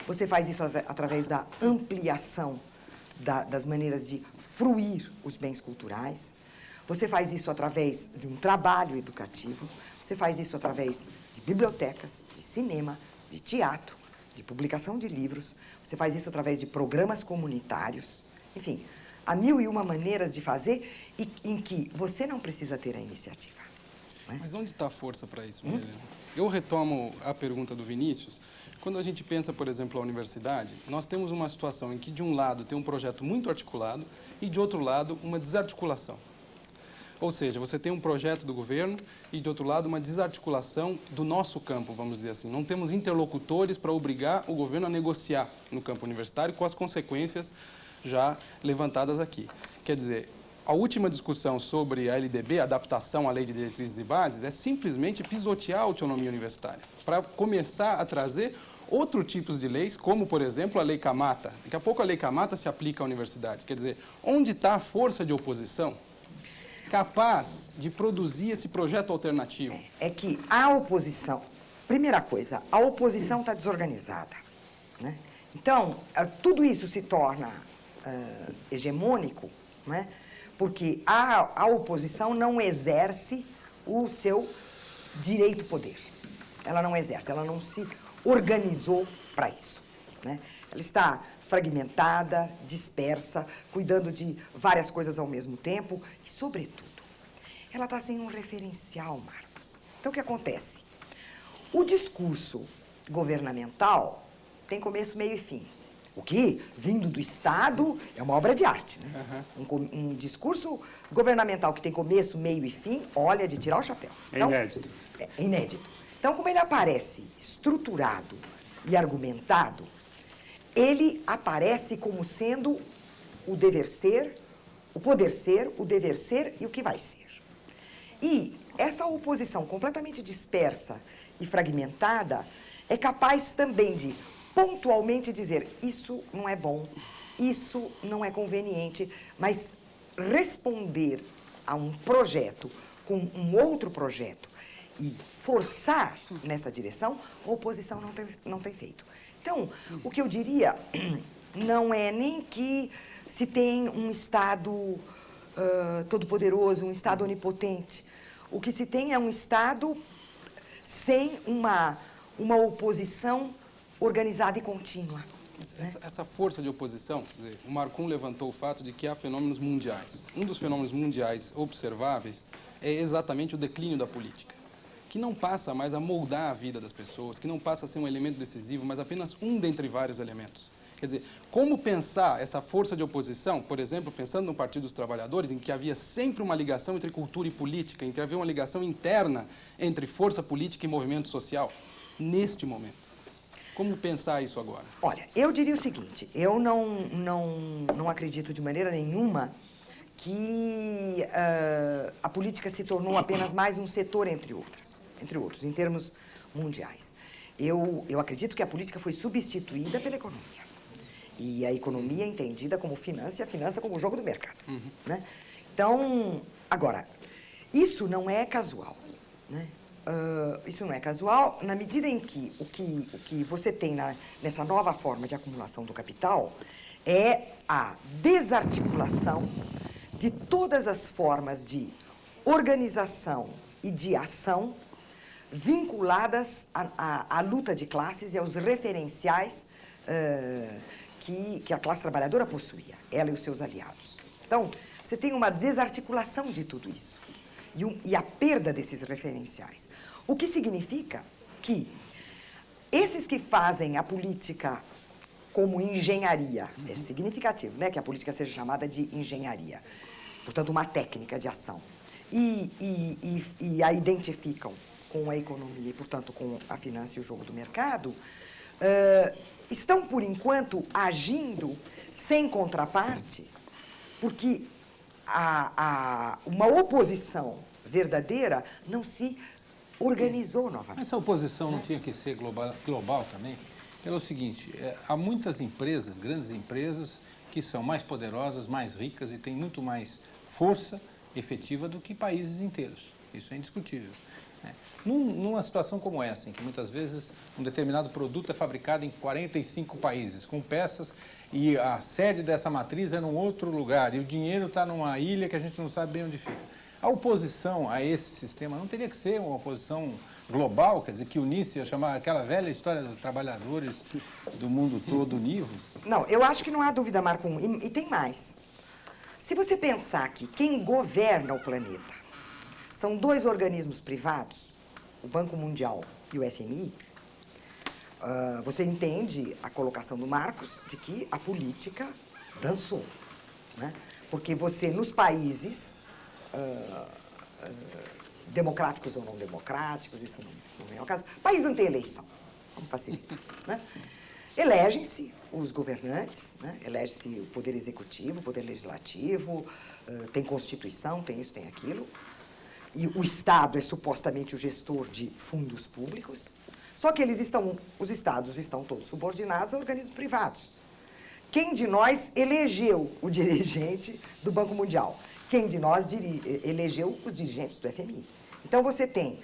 B: Você faz isso através da ampliação das maneiras de fruir os bens culturais. Você faz isso através de um trabalho educativo. Você faz isso através de bibliotecas, de cinema, de teatro, de publicação de livros. Você faz isso através de programas comunitários. Enfim, há mil e uma maneiras de fazer em que você não precisa ter a iniciativa. Né?
G: Mas onde está a força para isso, Marilena? Eu retomo a pergunta do Vinícius. Quando a gente pensa, por exemplo, a universidade, nós temos uma situação em que, de um lado, tem um projeto muito articulado e, de outro lado, uma desarticulação. Ou seja, você tem um projeto do governo e, de outro lado, uma desarticulação do nosso campo, vamos dizer assim. Não temos interlocutores para obrigar o governo a negociar no campo universitário com as consequências já levantadas aqui. Quer dizer, a última discussão sobre a LDB, a adaptação à Lei de Diretrizes e Bases, é simplesmente pisotear a autonomia universitária, para começar a trazer outros tipos de leis, como, por exemplo, a Lei Camata. Daqui a pouco a Lei Camata se aplica à universidade. Quer dizer, onde está a força de oposição capaz de produzir esse projeto alternativo?
B: É que a oposição, primeira coisa, a oposição está desorganizada. Né? Então, tudo isso se torna hegemônico, né? Porque a oposição não exerce o seu direito-poder. Ela não exerce, ela não se organizou para isso. Né? Ela está fragmentada, dispersa, cuidando de várias coisas ao mesmo tempo e, sobretudo, ela está sem um referencial, Marcos. Então, o que acontece? O discurso governamental tem começo, meio e fim. O que, vindo do Estado, é uma obra de arte. Né? Um discurso governamental que tem começo, meio e fim, olha, de tirar o chapéu. Então,
D: é inédito.
B: É inédito. Então, como ele aparece estruturado e argumentado, ele aparece como sendo o dever ser, o poder ser, o dever ser e o que vai ser. E essa oposição completamente dispersa e fragmentada é capaz também de pontualmente dizer isso não é bom, isso não é conveniente, mas responder a um projeto com um outro projeto e forçar nessa direção, a oposição não tem feito. Então, o que eu diria não é nem que se tem um Estado todo-poderoso, um Estado onipotente. O que se tem é um Estado sem uma oposição organizada e contínua. Né?
G: Essa força de oposição, quer dizer, o Marcum levantou o fato de que há fenômenos mundiais. Um dos fenômenos mundiais observáveis é exatamente o declínio da política, que não passa mais a moldar a vida das pessoas, que não passa a ser um elemento decisivo, mas apenas um dentre vários elementos. Quer dizer, como pensar essa força de oposição, por exemplo, pensando no Partido dos Trabalhadores, em que havia sempre uma ligação entre cultura e política, em que havia uma ligação interna entre força política e movimento social, neste momento? Como pensar isso agora?
B: Olha, eu diria o seguinte, eu não acredito de maneira nenhuma que a política se tornou apenas mais um setor entre outros, em termos mundiais. Eu acredito que a política foi substituída pela economia. E a economia é entendida como finança e a finança como o jogo do mercado. Né? Então, agora, isso não é casual. Né? Isso não é casual na medida em que o que você tem nessa nova forma de acumulação do capital é a desarticulação de todas as formas de organização e de ação vinculadas à luta de classes e aos referenciais que a classe trabalhadora possuía, ela e os seus aliados. Então, você tem uma desarticulação de tudo isso e a perda desses referenciais. O que significa que esses que fazem a política como engenharia, é significativo, né, que a política seja chamada de engenharia, portanto, uma técnica de ação, e a identificam com a economia e, portanto, com a finança e o jogo do mercado, estão, por enquanto, agindo sem contraparte, porque uma oposição verdadeira não se organizou novamente.
A: Essa oposição não tinha que ser global também? Pelo seguinte, há muitas empresas, grandes empresas, que são mais poderosas, mais ricas e têm muito mais força efetiva do que países inteiros. Isso é indiscutível. Numa situação como essa, em que muitas vezes um determinado produto é fabricado em 45 países, com peças, e a sede dessa matriz é num outro lugar, e o dinheiro está numa ilha que a gente não sabe bem onde fica. A oposição a esse sistema não teria que ser uma oposição global, quer dizer, que unisse, chamar aquela velha história dos trabalhadores do mundo todo univos?
B: Não, eu acho que não há dúvida, Marco. E tem mais. Se você pensar que quem governa o planeta são dois organismos privados, o Banco Mundial e o FMI, você entende a colocação do Marcos de que a política dançou. Né? Porque você, nos países democráticos ou não democráticos, isso não vem ao caso, o país não tem eleição, vamos facilitar, né? Elegem-se os governantes, né? Elege-se o poder executivo, o poder legislativo, tem constituição, tem isso, tem aquilo, e o Estado é supostamente o gestor de fundos públicos, só que os Estados estão todos subordinados a organismos privados. Quem de nós elegeu o dirigente do Banco Mundial? Quem de nós elegeu os dirigentes do FMI? Então você tem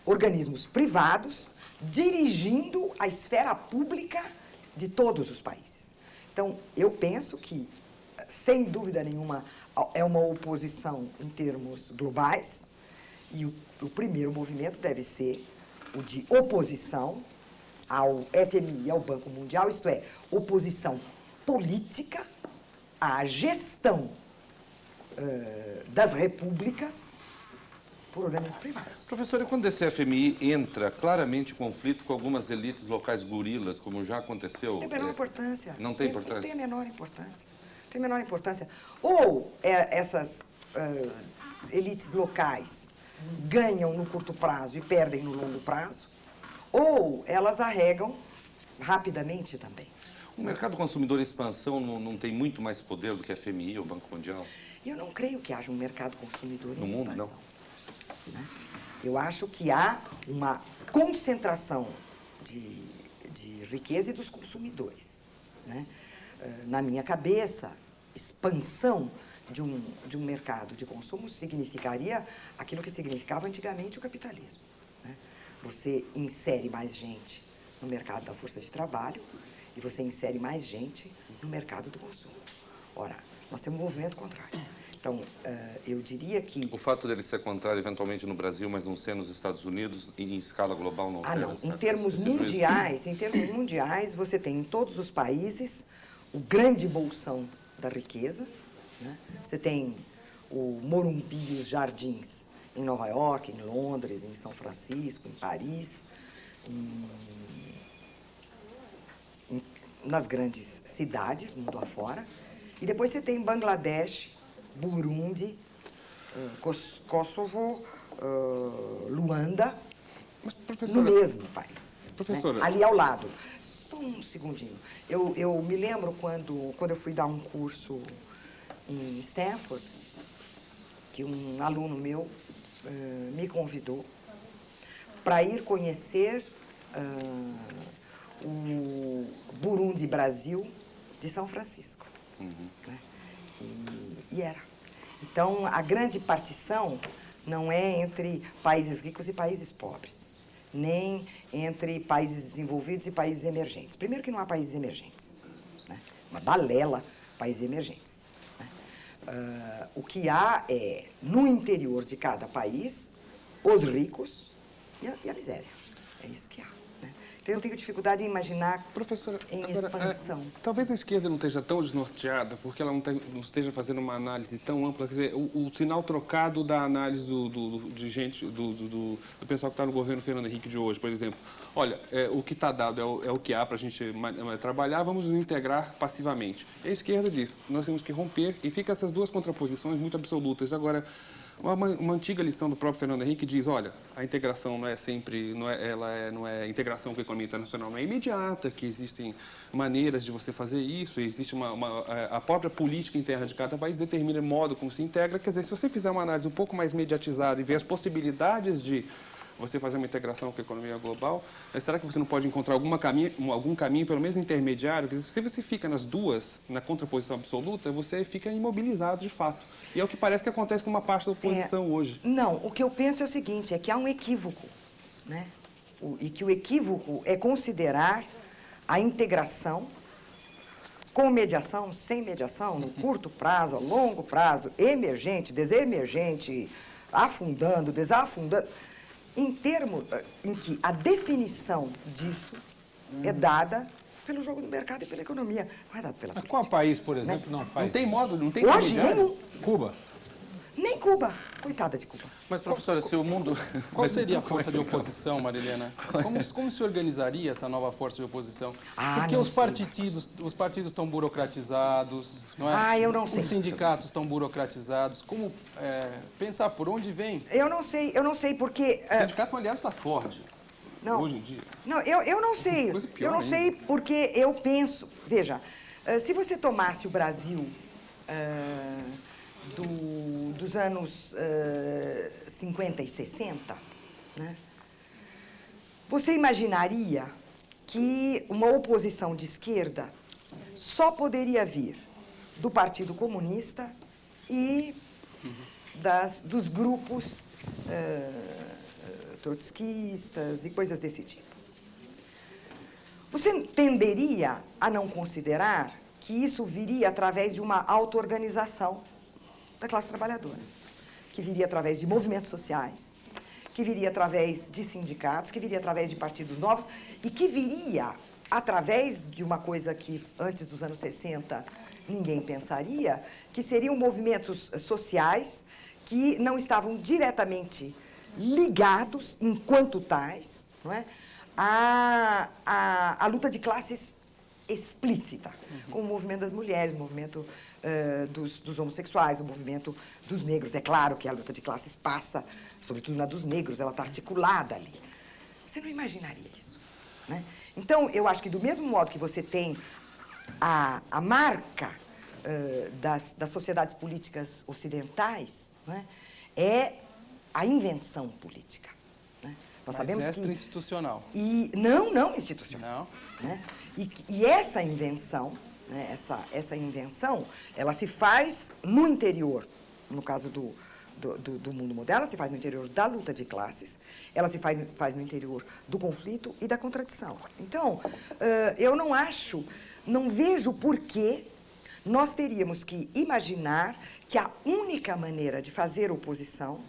B: organismos privados dirigindo a esfera pública de todos os países. Então, eu penso que, sem dúvida nenhuma, é uma oposição em termos globais, e o primeiro movimento deve ser o de oposição ao FMI e ao Banco Mundial, isto é, oposição política à gestão das repúblicas por organismos privados.
C: Professor, e quando esse FMI entra claramente em conflito com algumas elites locais gorilas, como já aconteceu...
B: Tem a menor importância.
C: Não tem importância?
B: Não tem a menor importância. Tem a menor importância. Ou essas elites locais ganham no curto prazo e perdem no longo prazo, ou elas arregam rapidamente também.
C: O mercado consumidor em expansão não tem muito mais poder do que a FMI ou o Banco Mundial?
B: Eu não creio que haja um mercado consumidor
C: no
B: em
C: mundo,
B: expansão.
C: não?
B: Né? Eu acho que há uma concentração de riqueza e dos consumidores. Né? Na minha cabeça, expansão de um mercado de consumo significaria aquilo que significava antigamente o capitalismo. Né? Você insere mais gente no mercado da força de trabalho e você insere mais gente no mercado do consumo. Ora, nós temos um movimento contrário. Então, eu diria que...
C: O fato dele ser contrário eventualmente no Brasil, mas não ser nos Estados Unidos, em escala global não é?
B: Não. Em termos mundiais, você tem em todos os países o grande bolsão da riqueza. Né? Você tem o Morumbi e os Jardins em Nova York, em Londres, em São Francisco, em Paris, nas grandes cidades, mundo afora, e depois você tem Bangladesh, Burundi, Kosovo, Luanda,
H: Mas,
B: no
H: professora,
B: mesmo país.
H: Professora.
B: Né? Ali ao lado. Só um segundinho. Eu me lembro quando eu fui dar um curso em Stanford, que um aluno meu me convidou para ir conhecer o Burundi Brasil de São Francisco. Né? E era. Então, a grande partição não é entre países ricos e países pobres, nem entre países desenvolvidos e países emergentes. Primeiro que não há países emergentes, né? Uma balela países emergentes. Né? O que há é, no interior de cada país, os ricos e a miséria. É isso que há. Né? Então, eu tenho dificuldade em imaginar
H: Professora,
B: em
H: agora,
B: expansão.
H: talvez a esquerda não esteja tão desnorteada, porque ela não esteja fazendo uma análise tão ampla. Quer dizer, o sinal trocado da análise do pessoal que está no governo Fernando Henrique de hoje, por exemplo. Olha, o que está dado é o que há para a gente trabalhar, vamos nos integrar passivamente. E a esquerda diz, nós temos que romper, e fica essas duas contraposições muito absolutas. Agora, uma antiga lição do próprio Fernando Henrique diz, olha, a integração não é sempre, não é integração com a economia internacional, não é imediata, que existem maneiras de você fazer isso, existe a própria política interna de cada país determina o modo como se integra. Quer dizer, se você fizer uma análise um pouco mais mediatizada e ver as possibilidades de você fazer uma integração com a economia global, será que você não pode encontrar algum caminho, pelo menos intermediário? Porque se você fica nas duas, na contraposição absoluta, você fica imobilizado de fato. E é o que parece que acontece com uma parte da oposição hoje.
B: Não, o que eu penso é o seguinte, é que há um equívoco, né? E que o equívoco é considerar a integração com mediação, sem mediação, no curto prazo, a longo prazo, emergente, desemergente, afundando, desafundando, em termos em que a definição disso é dada pelo jogo do mercado e pela economia, não é dada pela
A: Mas
B: política.
A: qual país, por exemplo, não faz?
H: Não tem modo, não tem
B: Hoje,
H: intermediário.
B: nenhum.
A: Cuba.
B: Nem Cuba. Coitada de Cuba.
G: Mas, professora, se o mundo... Qual seria a força de oposição, Marilena? Como se organizaria essa nova força de oposição? Porque os partidos estão burocratizados, não é?
B: Eu não sei.
G: Os sindicatos estão burocratizados. Como pensar por onde vem?
B: Eu não sei porque...
H: O sindicato, aliás, está forte.
B: Não,
H: hoje em dia.
B: Não, eu não sei.
H: Coisa pior
B: Eu não
H: ainda.
B: sei porque eu penso... Veja, se você tomasse o Brasil dos anos 50 e 60, né, você imaginaria que uma oposição de esquerda só poderia vir do Partido Comunista e dos grupos trotskistas e coisas desse tipo. Você tenderia a não considerar que isso viria através de uma auto-organização da classe trabalhadora, que viria através de movimentos sociais, que viria através de sindicatos, que viria através de partidos novos e que viria através de uma coisa que antes dos anos 60 ninguém pensaria, que seriam movimentos sociais que não estavam diretamente ligados, enquanto tais, não é, à luta de classes explícita, como o movimento das mulheres, o movimento dos homossexuais, o movimento dos negros. É claro que a luta de classes passa, sobretudo na dos negros, ela está articulada ali. Você não imaginaria isso, né? Então, eu acho que do mesmo modo que você tem a marca das sociedades políticas ocidentais, né, é a invenção política. Né? Nós sabemos que...
G: institucional.
B: Não institucional.
G: Não.
B: Né? E essa invenção, né, essa invenção, ela se faz no interior, no caso do mundo moderno, ela se faz no interior da luta de classes, ela se faz no interior do conflito e da contradição. Então, eu não vejo por que nós teríamos que imaginar que a única maneira de fazer oposição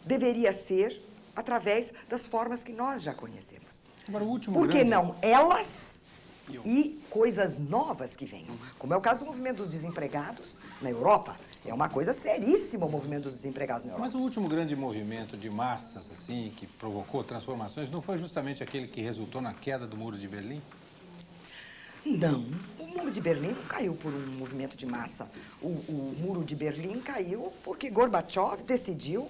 B: deveria ser através das formas que nós já conhecemos.
A: Agora, o último
B: Por que
A: grande...
B: não elas e coisas novas que venham? Como é o caso do movimento dos desempregados na Europa. É uma coisa seríssima o movimento dos desempregados na Europa.
A: Mas o último grande movimento de massas, assim, que provocou transformações, não foi justamente aquele que resultou na queda do Muro de Berlim?
B: Não, o muro de Berlim não caiu por um movimento de massa. O muro de Berlim caiu porque Gorbachev decidiu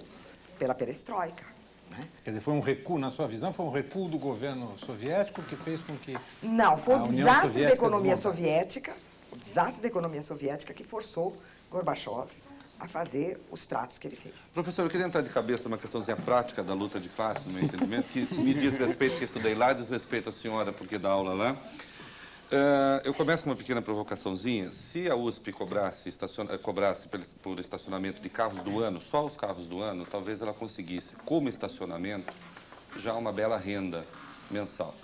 B: pela perestroika, né?
A: Quer dizer, foi um recuo, na sua visão, foi um recuo do governo soviético que fez com que
B: Não, foi
A: a
B: o
A: União
B: desastre da
A: Soviética
B: economia
A: desmontasse.
B: soviética, o desastre da economia soviética que forçou Gorbachev a fazer os tratos que ele fez.
C: Professor, eu queria entrar de cabeça numa questãozinha prática da luta de classe, no meu entendimento, que me diz respeito, que estudei lá, diz respeito à senhora, porque dá aula lá. Eu começo com uma pequena provocaçãozinha. Se a USP cobrasse por estacionamento de carros do ano, só os carros do ano, talvez ela conseguisse, como estacionamento, já uma bela renda mensal,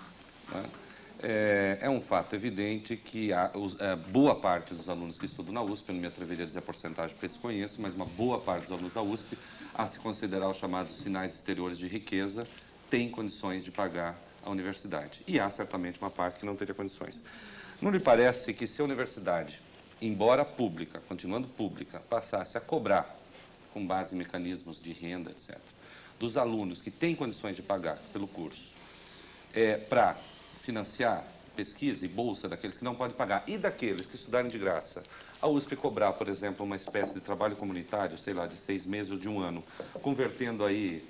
C: né? É um fato evidente que boa parte dos alunos que estudam na USP, eu não me atreveria a dizer a porcentagem porque desconheço, mas uma boa parte dos alunos da USP, a se considerar os chamados sinais exteriores de riqueza, tem condições de pagar a universidade. E há certamente uma parte que não teria condições. Não lhe parece que se a universidade, embora pública, continuando pública, passasse a cobrar, com base em mecanismos de renda, etc., dos alunos que têm condições de pagar pelo curso, para financiar pesquisa e bolsa daqueles que não podem pagar e daqueles que estudarem de graça, a USP cobrar, por exemplo, uma espécie de trabalho comunitário, sei lá, de 6 meses ou de 1 ano, convertendo aí,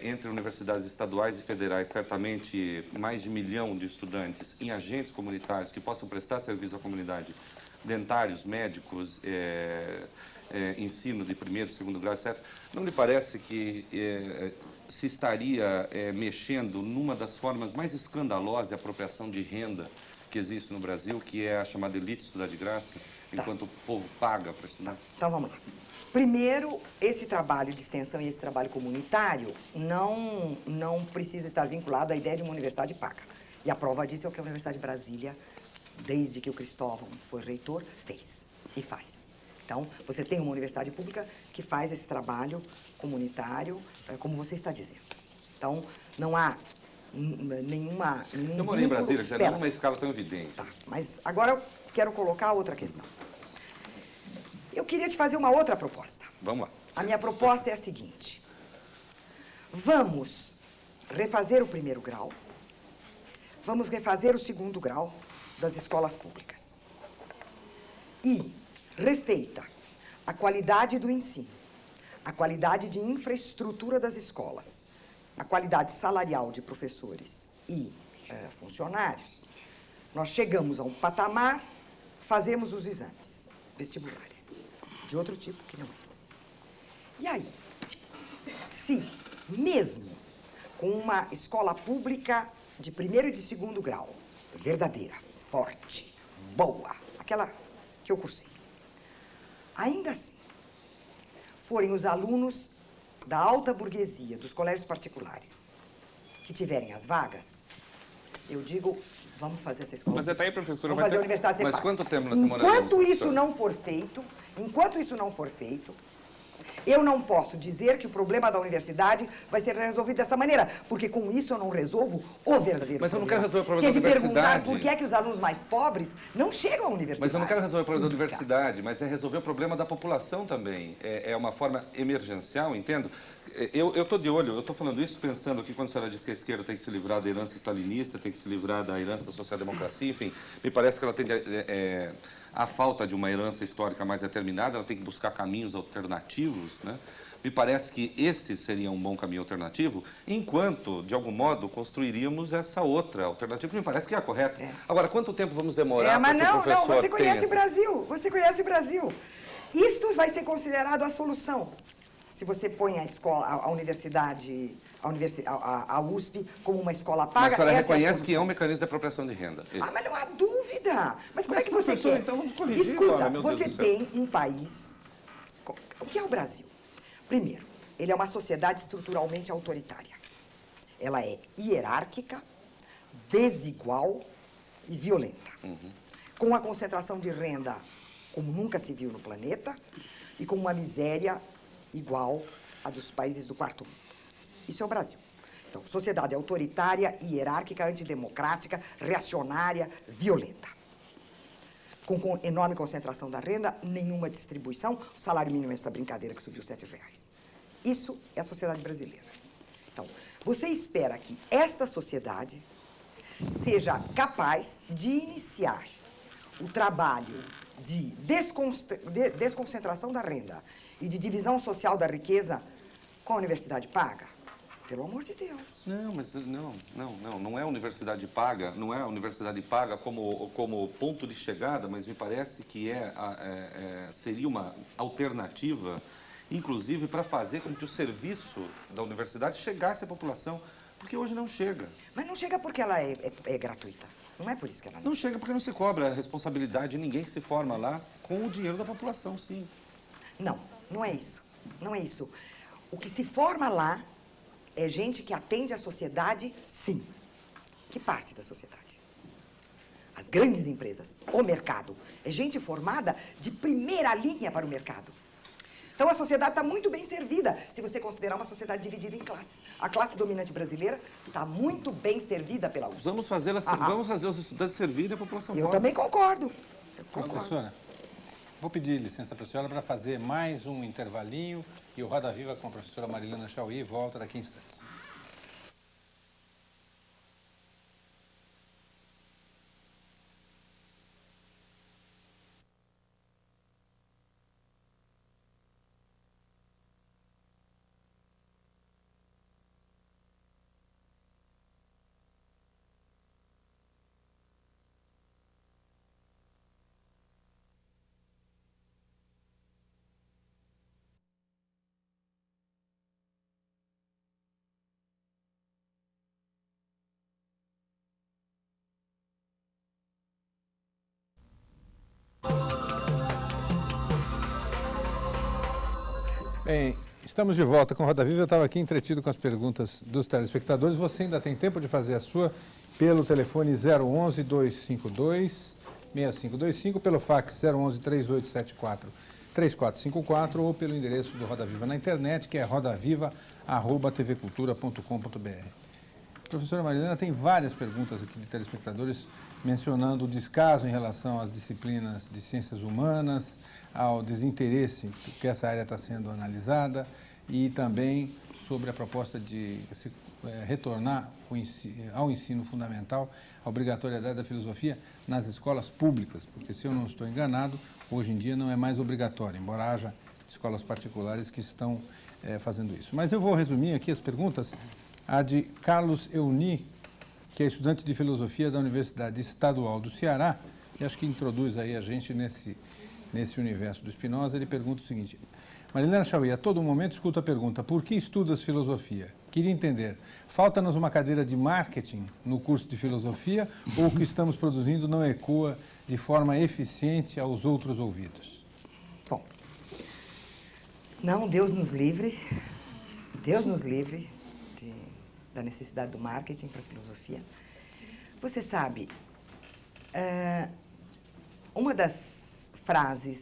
C: entre universidades estaduais e federais, certamente mais de 1 milhão de estudantes em agentes comunitários que possam prestar serviço à comunidade, dentários, médicos, ensino de primeiro, segundo grau, etc. Não lhe parece que se estaria mexendo numa das formas mais escandalosas de apropriação de renda que existe no Brasil, que é a chamada elite estudar de graça, enquanto o povo paga para estudar?
B: Então vamos lá. Primeiro, esse trabalho de extensão e esse trabalho comunitário não precisa estar vinculado à ideia de uma universidade paga. E a prova disso é o que a Universidade de Brasília, desde que o Cristóvão foi reitor, fez e faz. Então, você tem uma universidade pública que faz esse trabalho comunitário, como você está dizendo. Então, não há nenhum
C: Eu morei em Brasília,
B: vínculo...
C: quer dizer, não numa escala tão evidente.
B: Tá, mas agora eu quero colocar outra questão. Eu queria te fazer uma outra proposta.
C: Vamos lá.
B: A minha proposta é a seguinte. Vamos refazer o 1º grau, vamos refazer o 2º grau das escolas públicas. E, refeita a qualidade do ensino, a qualidade de infraestrutura das escolas, a qualidade salarial de professores e funcionários, nós chegamos a um patamar, fazemos os exames vestibulares, de outro tipo que não é. E aí, se mesmo com uma escola pública de 1º e de 2º grau, verdadeira, forte, boa, aquela que eu cursei, ainda assim, forem os alunos da alta burguesia, dos colégios particulares, que tiverem as vagas, eu digo, vamos fazer essa escola.
H: Mas até aí, professora,
B: vamos fazer a universidade ser
C: Mas
B: paga.
C: quanto tempo nós demoraremos,
B: Enquanto isso
C: professora?
B: não for feito, eu não posso dizer que o problema da universidade vai ser resolvido dessa maneira, porque com isso eu não resolvo o verdadeiro
C: Mas eu não
B: problema.
C: quero resolver o problema
B: que é
C: da
B: de perguntar
C: universidade.
B: por que é que os alunos mais pobres não chegam à universidade.
C: Mas eu não quero resolver o problema da universidade, mas é resolver o problema da população também. É uma forma emergencial, entendo? Eu estou de olho, eu estou falando isso pensando que quando a senhora diz que a esquerda tem que se livrar da herança stalinista, tem que se livrar da herança da social-democracia, enfim, me parece que ela tem a falta de uma herança histórica mais determinada, ela tem que buscar caminhos alternativos, né? Me parece que esse seria um bom caminho alternativo, enquanto, de algum modo, construiríamos essa outra alternativa, que me parece que é a correta. Agora, quanto tempo vamos demorar
B: mas
C: para que o professor
B: você conhece
C: tenha...
B: o Brasil, você conhece o Brasil. Isto vai ser considerado a solução. Se você põe a escola, a universidade, a USP como uma escola paga...
C: Mas a senhora
B: essa
C: reconhece que é um mecanismo de apropriação de renda. Esse.
B: Mas não há dúvida. Mas como é que você
C: professor,
B: quer?
C: então vamos corrigir,
B: Escuta,
C: Dora, meu Deus
B: você
C: do céu.
B: tem um país... O que é o Brasil? Primeiro, ele é uma sociedade estruturalmente autoritária. Ela é hierárquica, desigual e violenta. Com uma concentração de renda como nunca se viu no planeta e com uma miséria igual à dos países do quarto mundo. Isso é o Brasil. Então, sociedade autoritária, hierárquica, antidemocrática, reacionária, violenta. Com enorme concentração da renda, nenhuma distribuição, o salário mínimo é essa brincadeira que subiu R$7. Isso é a sociedade brasileira. Então, você espera que esta sociedade seja capaz de iniciar o trabalho de desconcentração da renda e de divisão social da riqueza com a universidade paga? Pelo amor de Deus.
C: Não, mas não é a universidade paga, não é a universidade paga como ponto de chegada, mas me parece que seria uma alternativa, inclusive para fazer com que o serviço da universidade chegasse à população, porque hoje não chega.
B: Mas não chega porque ela é gratuita. Não é por isso que ela
C: não chega porque não se cobra a responsabilidade, ninguém se forma lá com o dinheiro da população, sim.
B: Não, não é isso. Não é isso. O que se forma lá é gente que atende à sociedade, sim. Que parte da sociedade? As grandes empresas, o mercado. É gente formada de primeira linha para o mercado. Então a sociedade está muito bem servida, se você considerar uma sociedade dividida em classes. A classe dominante brasileira está muito bem servida pela USP.
C: Vamos fazer os estudantes servirem a população.
B: Eu também concordo.
A: Professora, vou pedir licença para a senhora para fazer mais um intervalinho e o Roda Viva com a professora Marilena Chauí volta daqui a instantes. Bem, estamos de volta com Roda Viva. Eu estava aqui entretido com as perguntas dos telespectadores. Você ainda tem tempo de fazer a sua pelo telefone 011-252-6525, pelo fax 011-3874-3454 ou pelo endereço do Roda Viva na internet, que é rodaviva@tvcultura.com.br. Professora Marilena, tem várias perguntas aqui de telespectadores mencionando o descaso em relação às disciplinas de ciências humanas, ao desinteresse que essa área está sendo analisada e também sobre a proposta de retornar ao ensino fundamental a obrigatoriedade da filosofia nas escolas públicas, porque, se eu não estou enganado, hoje em dia não é mais obrigatório, embora haja escolas particulares que estão fazendo isso. Mas eu vou resumir aqui as perguntas. A de Carlos Euni, que é estudante de filosofia da Universidade Estadual do Ceará, e acho que introduz aí a gente nesse universo do Spinoza. Ele pergunta o seguinte: Marilena Chauí, a todo momento escuta a pergunta: por que estudas filosofia? Queria entender, falta-nos uma cadeira de marketing no curso de filosofia ou o que estamos produzindo não ecoa de forma eficiente aos outros ouvidos?
B: Bom, não, Deus nos livre da necessidade do marketing para a filosofia. Você sabe, uma das frases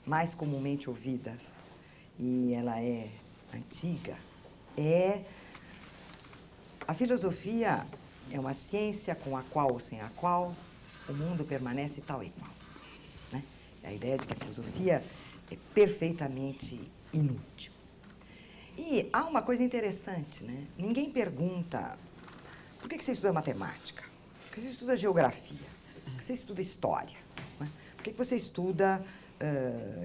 B: mais comumente ouvidas, e ela é antiga, é: a filosofia é uma ciência com a qual ou sem a qual o mundo permanece tal e qual. Né? É a ideia de que a filosofia é perfeitamente inútil. E há uma coisa interessante, né? Ninguém pergunta: por que você estuda matemática? Por que você estuda geografia? Por que você estuda história? Né? Por que você estuda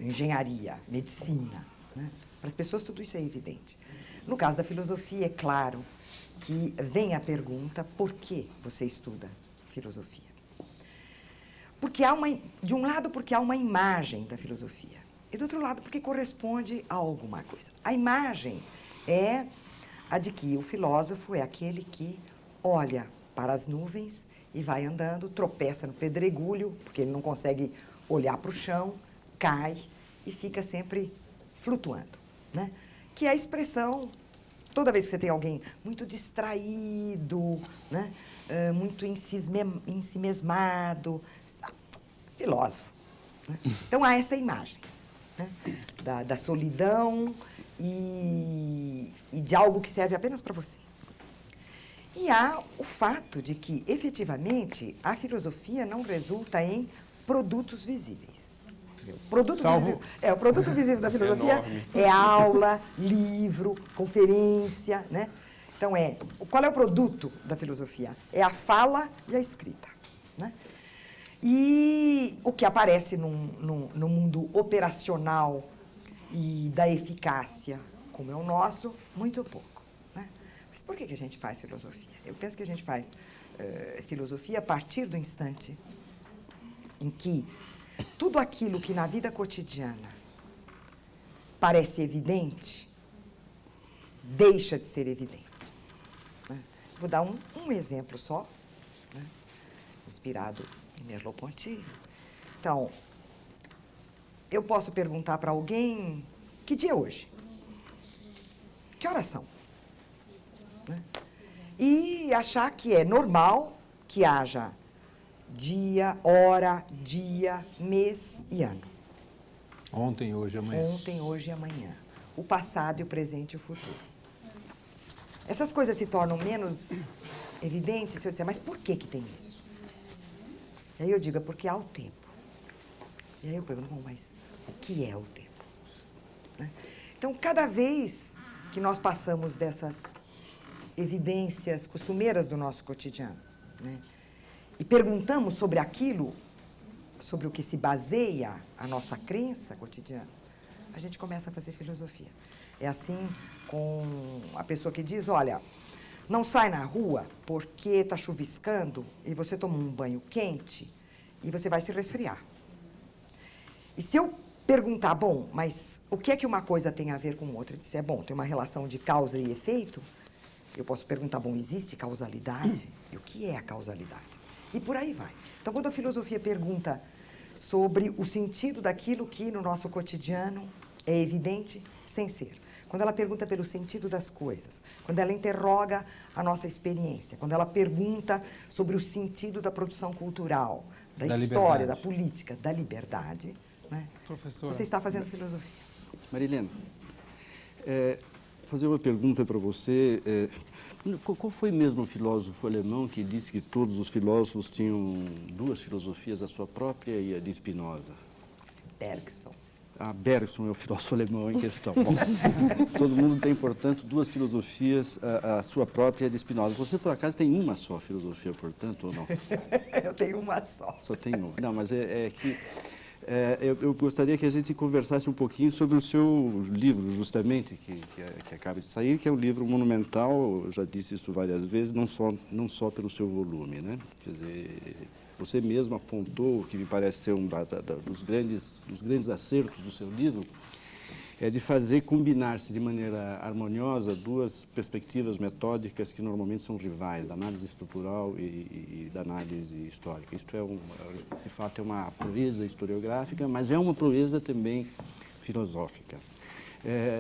B: engenharia, medicina? Né? Para as pessoas tudo isso é evidente. No caso da filosofia, é claro que vem a pergunta: por que você estuda filosofia? Porque de um lado, porque há uma imagem da filosofia, e do outro lado, porque corresponde a alguma coisa. A imagem é a de que o filósofo é aquele que olha para as nuvens e vai andando, tropeça no pedregulho, porque ele não consegue olhar para o chão, cai e fica sempre flutuando, né? Que é a expressão, toda vez que você tem alguém muito distraído, né? Muito ensimesmado, filósofo. Né? Então há essa imagem, né? Da solidão e de algo que serve apenas para você. E há o fato de que, efetivamente, a filosofia não resulta em produtos visíveis. O produto visível da filosofia é aula, livro, conferência, né? Então, qual é o produto da filosofia? É a fala e a escrita, né? E o que aparece no mundo operacional e da eficácia, como é o nosso, muito pouco, né? Mas por que a gente faz filosofia? Eu penso que a gente faz filosofia a partir do instante em que tudo aquilo que na vida cotidiana parece evidente, deixa de ser evidente, né? Vou dar um exemplo só, né? Inspirado em Merleau-Ponty. Então, eu posso perguntar para alguém, que dia é hoje? Que horas são? Né? E achar que é normal que haja dia, hora, dia, mês e ano.
A: Ontem, hoje e amanhã.
B: Ontem, hoje e amanhã. O passado, e o presente e o futuro. Essas coisas se tornam menos evidentes se eu disser, mas por que tem isso? E aí eu digo, é porque há o tempo. E aí eu pergunto, bom, mas o que é o tempo? Né? Então, cada vez que nós passamos dessas evidências costumeiras do nosso cotidiano, né, e perguntamos sobre aquilo, sobre o que se baseia a nossa crença cotidiana, a gente começa a fazer filosofia. É assim com a pessoa que diz, olha, não sai na rua porque está chuviscando e você toma um banho quente e você vai se resfriar. E se eu perguntar, bom, mas o que é que uma coisa tem a ver com outra? E disser, bom, tem uma relação de causa e efeito, eu posso perguntar, bom, existe causalidade? E o que é a causalidade? E por aí vai. Então, quando a filosofia pergunta sobre o sentido daquilo que no nosso cotidiano é evidente sem ser, quando ela pergunta pelo sentido das coisas, quando ela interroga a nossa experiência, quando ela pergunta sobre o sentido da produção cultural, da história,
A: liberdade,
B: da política, da liberdade, né?
G: Professora.
B: Você está fazendo filosofia.
F: Marilena, fazer uma pergunta para você. Qual foi mesmo o filósofo alemão que disse que todos os filósofos tinham duas filosofias, a sua própria e a de Spinoza?
B: Bergson.
F: Ah, Bergson é o filósofo alemão em questão. Bom, todo mundo tem, portanto, duas filosofias, a sua própria e a de Spinoza. Você, por acaso, tem uma só filosofia, portanto, ou não?
B: Eu tenho uma só.
F: Só tem uma. Não, mas eu gostaria que a gente conversasse um pouquinho sobre o seu livro, justamente, que acaba de sair, que é um livro monumental, eu já disse isso várias vezes, não só pelo seu volume, né? Quer dizer, você mesmo apontou, que me parece ser dos grandes acertos do seu livro, é de fazer combinar-se de maneira harmoniosa duas perspectivas metódicas que normalmente são rivais, da análise estrutural e da análise histórica. Isto de fato, é uma proeza historiográfica, mas é uma proeza também filosófica.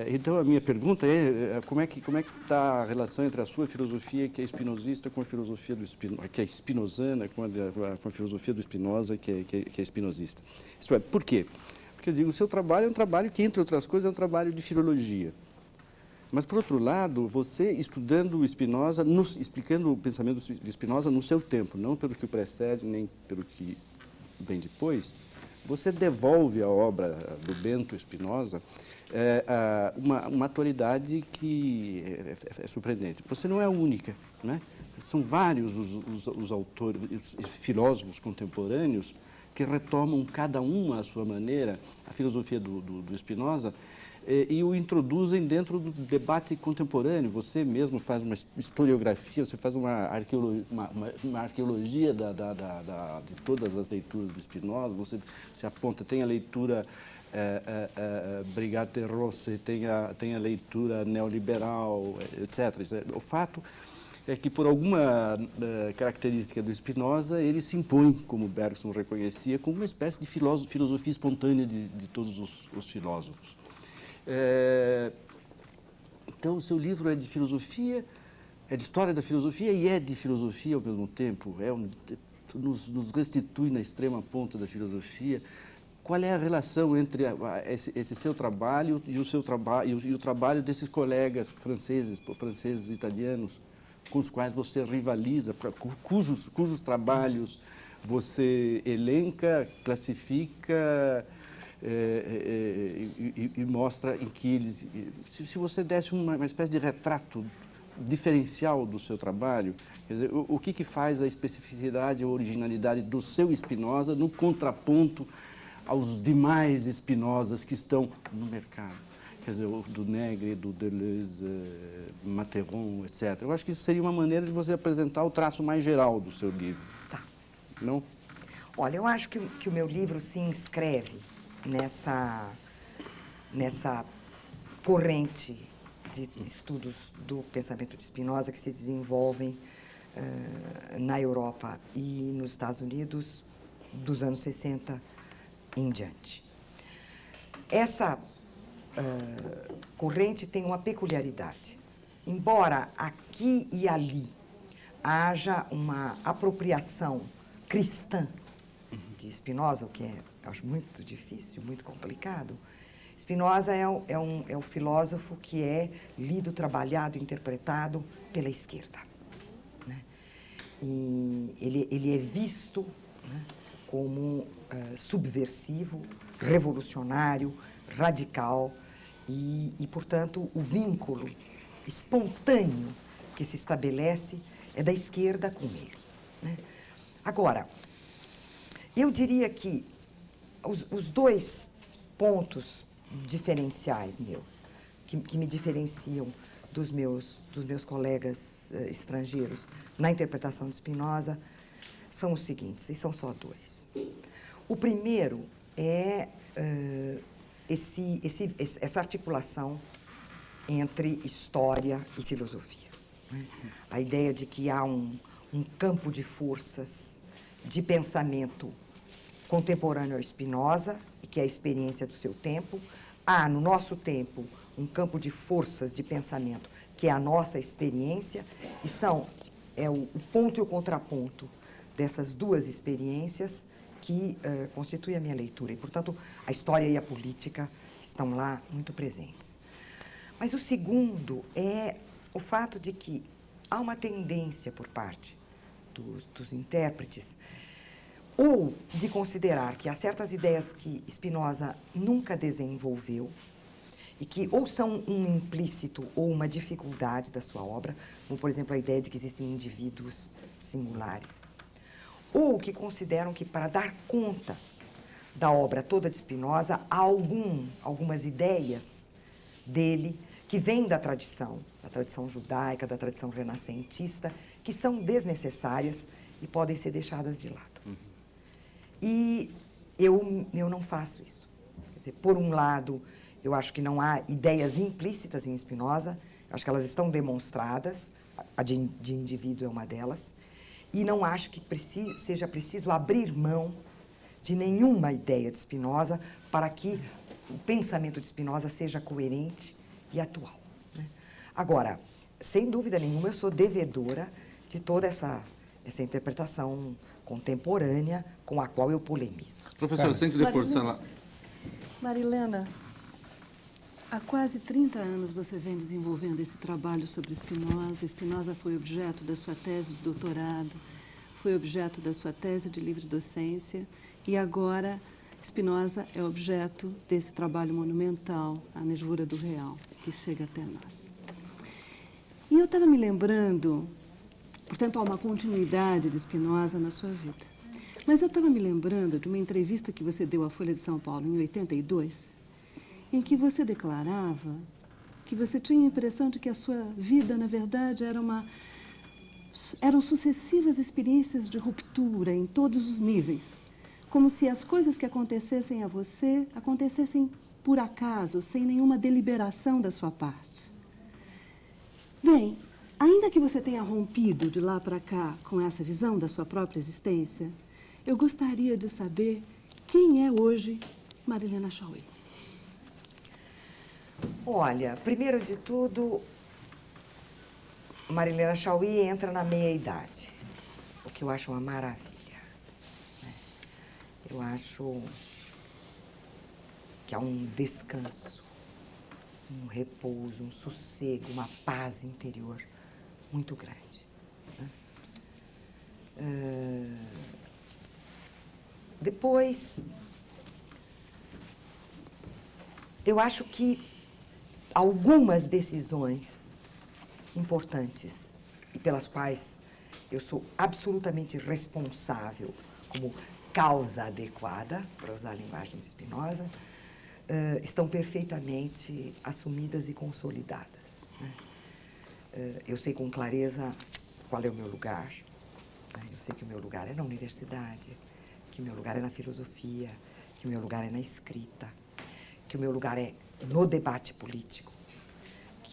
F: Então, a minha pergunta é como é que está a relação entre a sua filosofia, que é espinosista, com a filosofia que é espinosana, com a filosofia do Spinoza, que é espinosista. Isto é, por quê? Porque eu digo, o seu trabalho é um trabalho que, entre outras coisas, é um trabalho de filologia. Mas, por outro lado, você estudando o Spinoza, explicando o pensamento de Spinoza no seu tempo, não pelo que o precede, nem pelo que vem depois, você devolve à obra do Bento Spinoza uma atualidade que é surpreendente. Você não é a única, né? São vários os autores, os filósofos contemporâneos que retomam cada um à sua maneira a filosofia do Spinoza e o introduzem dentro do debate contemporâneo. Você mesmo faz uma historiografia, você faz uma arqueologia de todas as leituras do Spinoza, você aponta, tem a leitura Brigate Rossi, tem a leitura neoliberal, etc. O fato é que, por alguma característica do Spinoza, ele se impõe, como Bergson reconhecia, como uma espécie de filosofia espontânea de todos os filósofos. Então, o seu livro é de filosofia, é de história da filosofia e é de filosofia ao mesmo tempo. Nos restitui na extrema ponta da filosofia. Qual é a relação entre esse seu trabalho e o trabalho desses colegas franceses e italianos, com os quais você rivaliza, cujos trabalhos você elenca, classifica e mostra em que eles... Se você desse uma espécie de retrato diferencial do seu trabalho? Quer dizer, o que faz a especificidade ou originalidade do seu Spinoza no contraponto aos demais Spinozas que estão no mercado? Quer dizer, do Negri, do Deleuze, Materon, etc. Eu acho que isso seria uma maneira de você apresentar o traço mais geral do seu livro.
B: Tá.
F: Não?
B: Olha, eu acho que o meu livro se inscreve nessa corrente de estudos do pensamento de Spinoza que se desenvolvem na Europa e nos Estados Unidos dos anos 60 em diante. Essa corrente tem uma peculiaridade. Embora aqui e ali haja uma apropriação cristã de Spinoza, o que eu acho muito difícil, muito complicado, Spinoza é o filósofo que é lido, trabalhado, interpretado pela esquerda, né? E ele é visto, né, como subversivo, revolucionário, radical e, portanto, o vínculo espontâneo que se estabelece é da esquerda com ele, né? Agora, eu diria que os dois pontos diferenciais que me diferenciam dos meus colegas estrangeiros na interpretação de Spinoza são os seguintes, e são só dois. O primeiro é essa articulação entre história e filosofia, né? A ideia de que há um campo de forças de pensamento contemporâneo ao Spinoza, e que é a experiência do seu tempo. Há, no nosso tempo, um campo de forças de pensamento, que é a nossa experiência, e é o ponto e o contraponto dessas duas experiências que constitui a minha leitura. E, portanto, a história e a política estão lá muito presentes. Mas o segundo é o fato de que há uma tendência por parte dos intérpretes ou de considerar que há certas ideias que Spinoza nunca desenvolveu e que ou são um implícito ou uma dificuldade da sua obra, como, por exemplo, a ideia de que existem indivíduos singulares, ou que consideram que, para dar conta da obra toda de Spinoza, há algumas ideias dele que vêm da tradição judaica, da tradição renascentista, que são desnecessárias e podem ser deixadas de lado. E eu não faço isso. Quer dizer, por um lado, eu acho que não há ideias implícitas em Spinoza, eu acho que elas estão demonstradas, a de indivíduo é uma delas, e não acho que seja preciso abrir mão de nenhuma ideia de Spinoza para que o pensamento de Spinoza seja coerente e atual, né? Agora, sem dúvida nenhuma, eu sou devedora de toda essa interpretação contemporânea com a qual eu polemizo.
C: Professor, sem querer forçar lá.
E: Marilena, há quase 30 anos você vem desenvolvendo esse trabalho sobre Spinoza. Spinoza foi objeto da sua tese de doutorado, foi objeto da sua tese de livre-docência e agora Spinoza é objeto desse trabalho monumental, A Nesvura do Real, que chega até nós. E eu estava me lembrando, portanto, há uma continuidade de Spinoza na sua vida. Mas eu estava me lembrando de uma entrevista que você deu à Folha de São Paulo em 82, em que você declarava que você tinha a impressão de que a sua vida, na verdade, eram sucessivas experiências de ruptura em todos os níveis, como se as coisas que acontecessem a você acontecessem por acaso, sem nenhuma deliberação da sua parte. Bem, ainda que você tenha rompido de lá para cá com essa visão da sua própria existência, eu gostaria de saber quem é hoje Marilena Chaui.
B: Olha, primeiro de tudo, Marilena Chaui entra na meia-idade, o que eu acho uma maravilha, né? Eu acho que há um descanso, um repouso, um sossego, uma paz interior muito grande, né? Depois, eu acho que algumas decisões importantes e pelas quais eu sou absolutamente responsável como causa adequada, para usar a linguagem de Spinoza, estão perfeitamente assumidas e consolidadas, né? Eu sei com clareza qual é o meu lugar, né? Eu sei que o meu lugar é na universidade, que o meu lugar é na filosofia, que o meu lugar é na escrita, que o meu lugar é no debate político,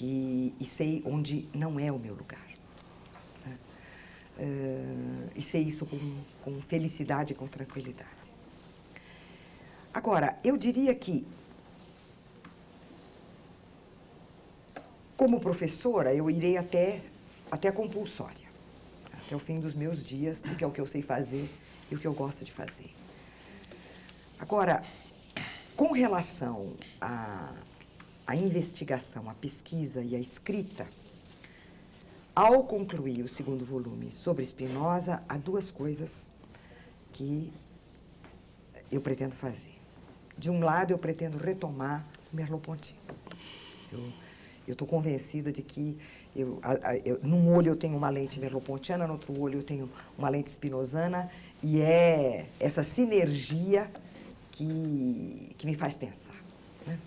B: e sei onde não é o meu lugar, né? E sei isso com felicidade e com tranquilidade. Agora, eu diria que, como professora, eu irei até a compulsória, até o fim dos meus dias, porque é o que eu sei fazer e o que eu gosto de fazer. Agora, com relação à investigação, à pesquisa e à escrita, ao concluir o segundo volume sobre Spinoza, há duas coisas que eu pretendo fazer. De um lado, eu pretendo retomar o Merleau-Ponty. Eu estou convencida de que, num olho eu tenho uma lente merleau-pontiana, no outro olho eu tenho uma lente spinozana, e é essa sinergia que me faz pensar, né?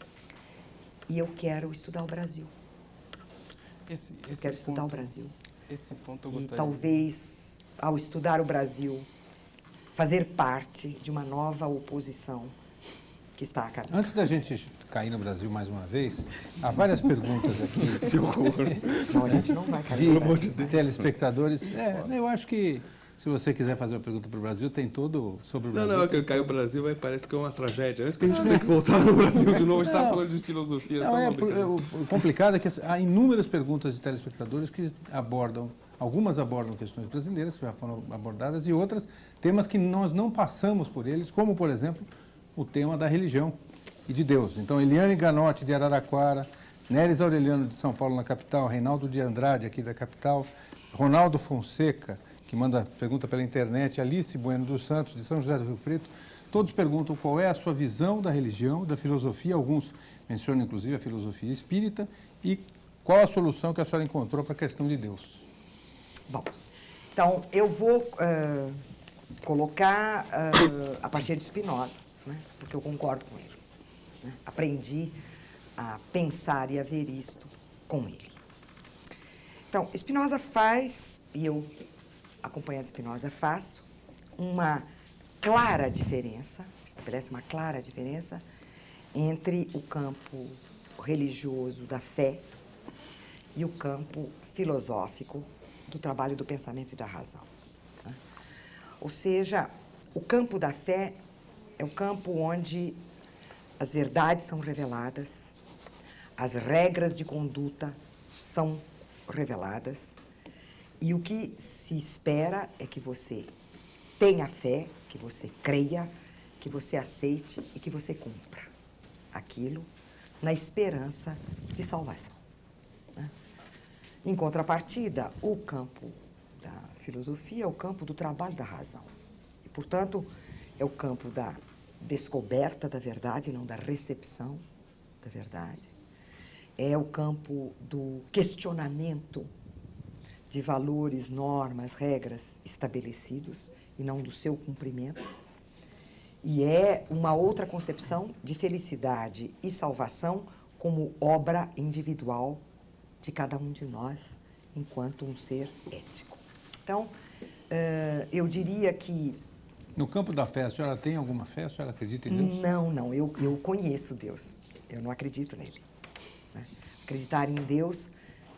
B: E eu quero estudar o Brasil. Eu quero estudar o Brasil.
G: Esse ponto eu
B: E
G: gostaria.
B: talvez, ao estudar o Brasil, fazer parte de uma nova oposição que está a caminho.
A: Antes da gente cair no Brasil mais uma vez, há várias perguntas aqui.
B: Não, a gente não vai cair
A: De
B: no Brasil, né?
A: telespectadores. Eu acho que, se você quiser fazer uma pergunta para o Brasil, tem todo sobre o Brasil.
H: Não, que caiu o Brasil, parece que é uma tragédia. Antes que a gente tenha que voltar no Brasil de novo, a gente está falando de filosofia.
A: O complicado é que há inúmeras perguntas de telespectadores que algumas abordam questões brasileiras, que já foram abordadas, e outras temas que nós não passamos por eles, como, por exemplo, o tema da religião e de Deus. Então, Eliane Ganotti, de Araraquara, Neres Aureliano, de São Paulo, na capital, Reinaldo de Andrade, aqui da capital, Ronaldo Fonseca, que manda pergunta pela internet, Alice Bueno dos Santos, de São José do Rio Preto, todos perguntam qual é a sua visão da religião, da filosofia, alguns mencionam inclusive a filosofia espírita, e qual a solução que a senhora encontrou para a questão de Deus.
B: Bom, então eu vou colocar a partir de Spinoza, né, porque eu concordo com ele, né? Aprendi a pensar e a ver isto com ele. Então, Spinoza faz, e eu, acompanhando Spinoza, faço uma clara diferença, estabelece uma clara diferença entre o campo religioso da fé e o campo filosófico do trabalho do pensamento e da razão, né? Ou seja, o campo da fé é o campo onde as verdades são reveladas, as regras de conduta são reveladas, e o que se espera é que você tenha fé, que você creia, que você aceite e que você cumpra aquilo na esperança de salvação, né? Em contrapartida, o campo da filosofia é o campo do trabalho da razão. E, portanto, é o campo da descoberta da verdade, não da recepção da verdade. É o campo do questionamento de valores, normas, regras estabelecidos e não do seu cumprimento. E é uma outra concepção de felicidade e salvação como obra individual de cada um de nós, enquanto um ser ético. Então, eu diria que...
A: No campo da fé, a senhora tem alguma fé? A senhora acredita em Deus?
B: Não, eu conheço Deus, eu não acredito nele, né? Acreditar em Deus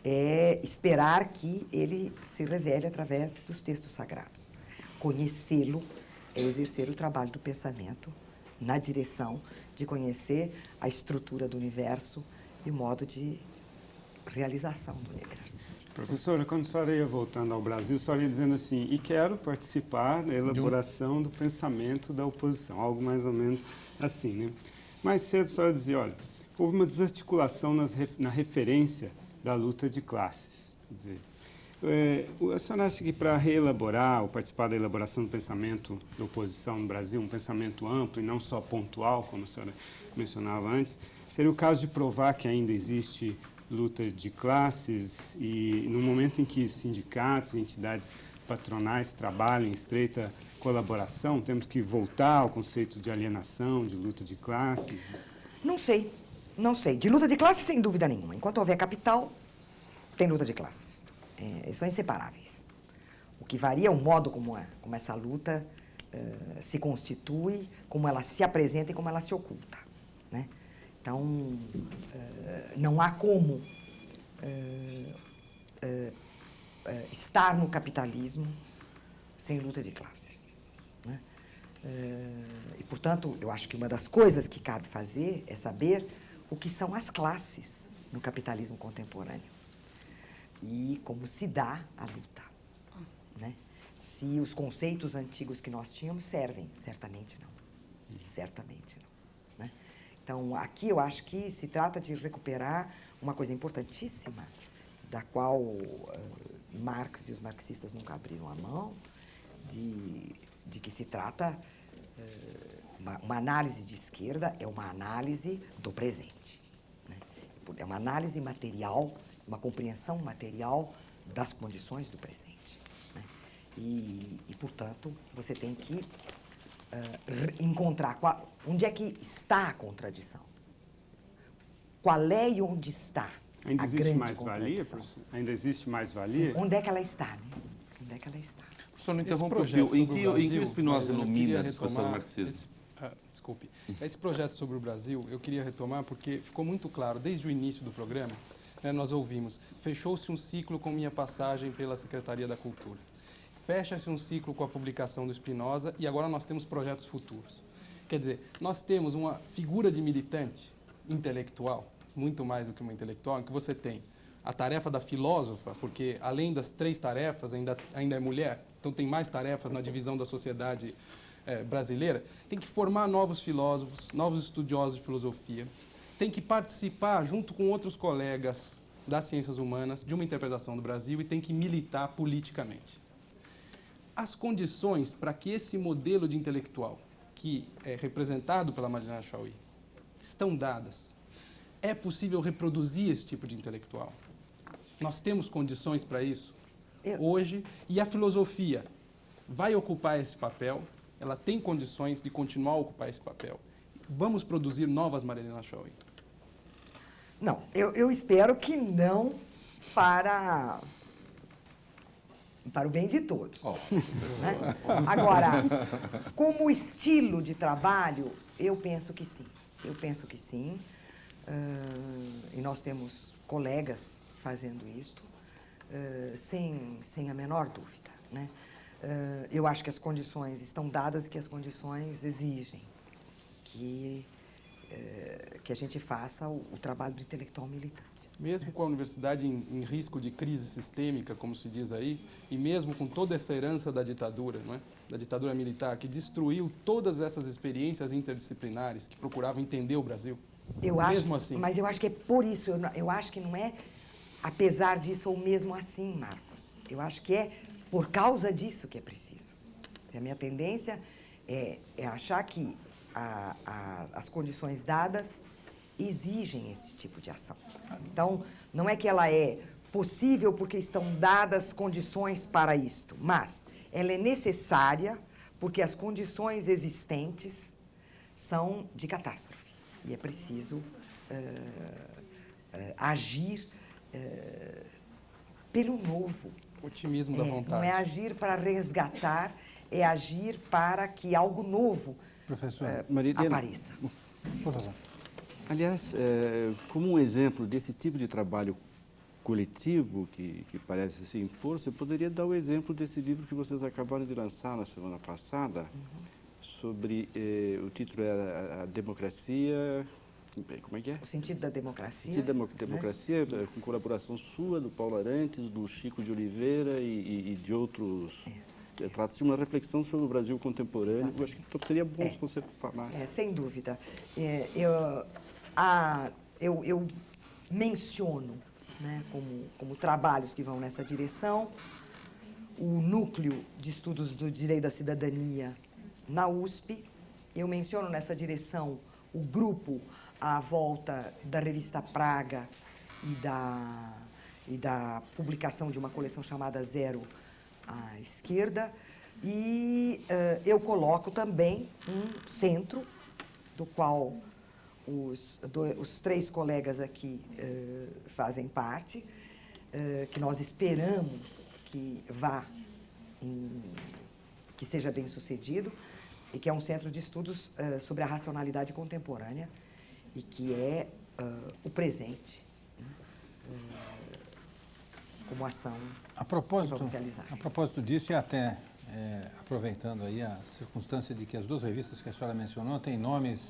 B: é esperar que ele se revele através dos textos sagrados. Conhecê-lo é exercer o trabalho do pensamento na direção de conhecer a estrutura do universo e o modo de realização do universo.
D: Professora, quando a senhora ia voltando ao Brasil, a senhora ia dizendo assim, e quero participar da elaboração do pensamento da oposição, algo mais ou menos assim, né? Mais cedo a senhora dizia, olha, houve uma desarticulação na referência da luta de classes. Quer dizer, a senhora acha que para reelaborar ou participar da elaboração do pensamento da oposição no Brasil, um pensamento amplo e não só pontual, como a senhora mencionava antes, seria o caso de provar que ainda existe luta de classes e no momento em que sindicatos e entidades patronais trabalham em estreita colaboração, temos que voltar ao conceito de alienação, de luta de classes?
B: Não sei, não sei. De luta de classes, sem dúvida nenhuma. Enquanto houver capital, tem luta de classes. São inseparáveis. O que varia é o modo como essa luta se constitui, como ela se apresenta e como ela se oculta, né? Então, não há como estar no capitalismo sem luta de classes, né? E, portanto, eu acho que uma das coisas que cabe fazer é saber o que são as classes no capitalismo contemporâneo e como se dá a luta, né? Se os conceitos antigos que nós tínhamos servem, certamente não. Certamente não, né? Então, aqui eu acho que se trata de recuperar uma coisa importantíssima, da qual Marx e os marxistas nunca abriram a mão, de que se trata, uma análise de esquerda é uma análise do presente, né? É uma análise material, uma compreensão material das condições do presente, né? E, portanto, você tem que encontrar onde é que está a contradição. Qual é e onde está
D: Ainda
B: a
D: existe
B: grande
D: mais-valia,
B: contradição.
D: professor? Ainda existe mais-valia?
B: Onde é que ela está, né? Onde é que ela está?
C: Professor, não
G: Esse
C: interrompa o
G: projeto
C: fio. Em
G: sobre
C: que
G: o
C: o
G: Brasil,
C: Spinoza
G: eu
C: ilumina
G: queria
C: a discussão do
G: retomar
C: marxismo?
G: Desculpe. Esse projeto sobre o Brasil, eu queria retomar porque ficou muito claro, desde o início do programa, né, nós ouvimos, fechou-se um ciclo com minha passagem pela Secretaria da Cultura. Fecha-se um ciclo com a publicação do Spinoza e agora nós temos projetos futuros. Quer dizer, nós temos uma figura de militante intelectual, muito mais do que uma intelectual, em que você tem a tarefa da filósofa, porque além das 3 tarefas, ainda é mulher, então tem mais tarefas na divisão da sociedade brasileira, tem que formar novos filósofos, novos estudiosos de filosofia, tem que participar, junto com outros colegas das ciências humanas, de uma interpretação do Brasil e tem que militar politicamente. As condições para que esse modelo de intelectual, que é representado pela Marilena Chaui, estão dadas. É possível reproduzir esse tipo de intelectual? Nós temos condições para isso hoje, e a filosofia vai ocupar esse papel, ela tem condições de continuar a ocupar esse papel. Vamos produzir novas Marilena Chaui?
B: Não, eu espero que não para o bem de todos. Né? Agora, como estilo de trabalho, eu penso que sim. Eu penso que sim. E nós temos colegas fazendo isto, sem a menor dúvida, né? Eu acho que as condições estão dadas e que as condições exigem que a gente faça o trabalho do intelectual militante.
G: Mesmo com a universidade em risco de crise sistêmica, como se diz aí, e mesmo com toda essa herança da ditadura, não é? Da ditadura militar, que destruiu todas essas experiências interdisciplinares que procuravam entender o Brasil, mesmo assim.
B: Mas eu acho que é por isso, eu acho que não é apesar disso ou mesmo assim, Marcos. Eu acho que é por causa disso que é preciso. A minha tendência é achar que as condições dadas exigem esse tipo de ação. Então, não é que ela é possível porque estão dadas condições para isto, mas ela é necessária porque as condições existentes são de catástrofe. E é preciso agir pelo novo.
G: Otimismo da vontade.
B: Não é agir para resgatar, é agir para que algo novo apareça.
F: Professor. Aliás, como um exemplo desse tipo de trabalho coletivo que parece se impor, você poderia dar o exemplo desse livro que vocês acabaram de lançar na semana passada, sobre, o título é A Democracia, como é que é?
B: O sentido da democracia.
F: O sentido da democracia, né? Com colaboração sua, do Paulo Arantes, do Chico de Oliveira e de outros. Trata-se de uma reflexão sobre o Brasil contemporâneo. Eu acho que seria bom se você falasse.
B: Sem dúvida. Eu menciono, né, como trabalhos que vão nessa direção, o Núcleo de Estudos do Direito da Cidadania na USP. Eu menciono nessa direção o grupo à volta da revista Praga e da publicação de uma coleção chamada Zero à Esquerda. E eu coloco também um centro, do qual os 3 colegas aqui fazem parte, que nós esperamos que que seja bem sucedido, e que é um centro de estudos sobre a racionalidade contemporânea, e que é o presente, como ação
A: A propósito disso, e até aproveitando aí a circunstância de que as 2 revistas que a senhora mencionou têm nomes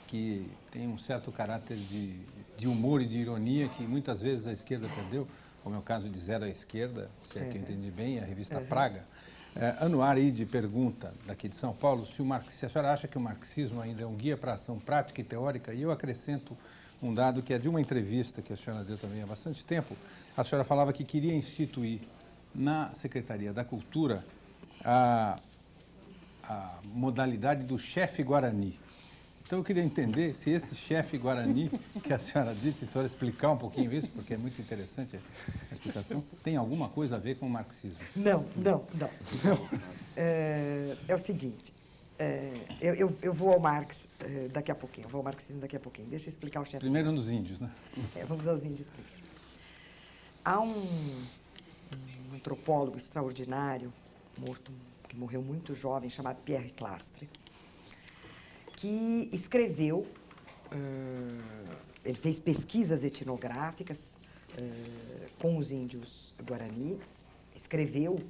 A: que têm um certo caráter de humor e de ironia que muitas vezes a esquerda perdeu, como é o caso de Zero à Esquerda, se é que eu entendi bem, a revista Praga. Anuar aí de pergunta daqui de São Paulo se a senhora acha que o marxismo ainda é um guia para a ação prática e teórica, e eu acrescento um dado que é de uma entrevista que a senhora deu também há bastante tempo. A senhora falava que queria instituir na Secretaria da Cultura a modalidade do chefe Guarani. Então eu queria entender se esse chefe Guarani que a senhora disse, se a senhora explicar um pouquinho isso, porque é muito interessante a explicação, tem alguma coisa a ver com o marxismo?
B: Não. É o seguinte, eu vou ao Marx daqui a pouquinho, eu vou ao marxismo daqui a pouquinho. Deixa eu explicar o chefe.
A: Primeiro nos índios, né?
B: Vamos aos índios primeiro. Há um antropólogo extraordinário, que morreu muito jovem, chamado Pierre Clastre, que escreveu, ele fez pesquisas etnográficas com os índios Guarani, escreveu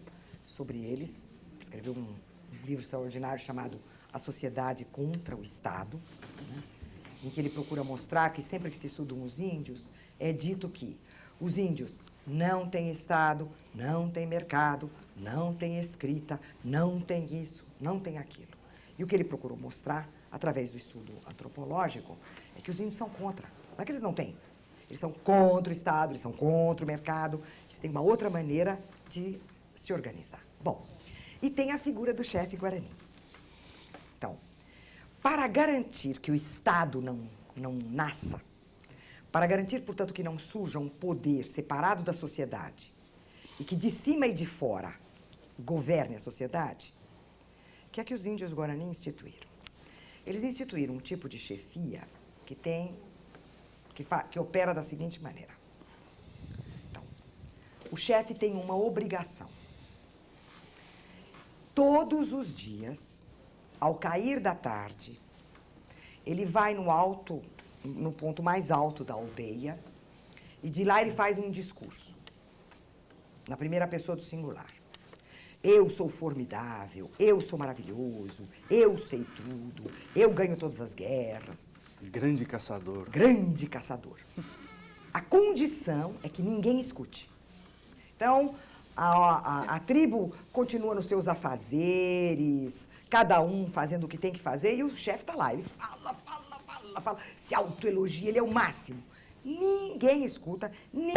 B: sobre eles, escreveu um livro extraordinário chamado A Sociedade contra o Estado, né, em que ele procura mostrar que sempre que se estudam os índios, é dito que os índios não têm Estado, não têm mercado, não têm escrita, não têm isso, não têm aquilo. E o que ele procurou mostrar, através do estudo antropológico, é que os índios são contra. Não é que eles não têm. Eles são contra o Estado, eles são contra o mercado, eles têm uma outra maneira de se organizar. Bom, e tem a figura do chefe Guarani. Então, para garantir que o Estado não nasça, para garantir, portanto, que não surja um poder separado da sociedade e que de cima e de fora governe a sociedade, o que é que os índios Guarani instituíram? Eles instituíram um tipo de chefia que opera da seguinte maneira. Então, o chefe tem uma obrigação. Todos os dias, ao cair da tarde, ele vai no ponto mais alto da aldeia, e de lá ele faz um discurso, na primeira pessoa do singular. Eu sou formidável, eu sou maravilhoso, eu sei tudo, eu ganho todas as guerras.
F: Grande caçador.
B: Grande caçador. A condição é que ninguém escute. Então, a tribo continua nos seus afazeres, cada um fazendo o que tem que fazer, e o chefe está lá. Ele fala, se autoelogia, ele é o máximo. Ninguém escuta, ninguém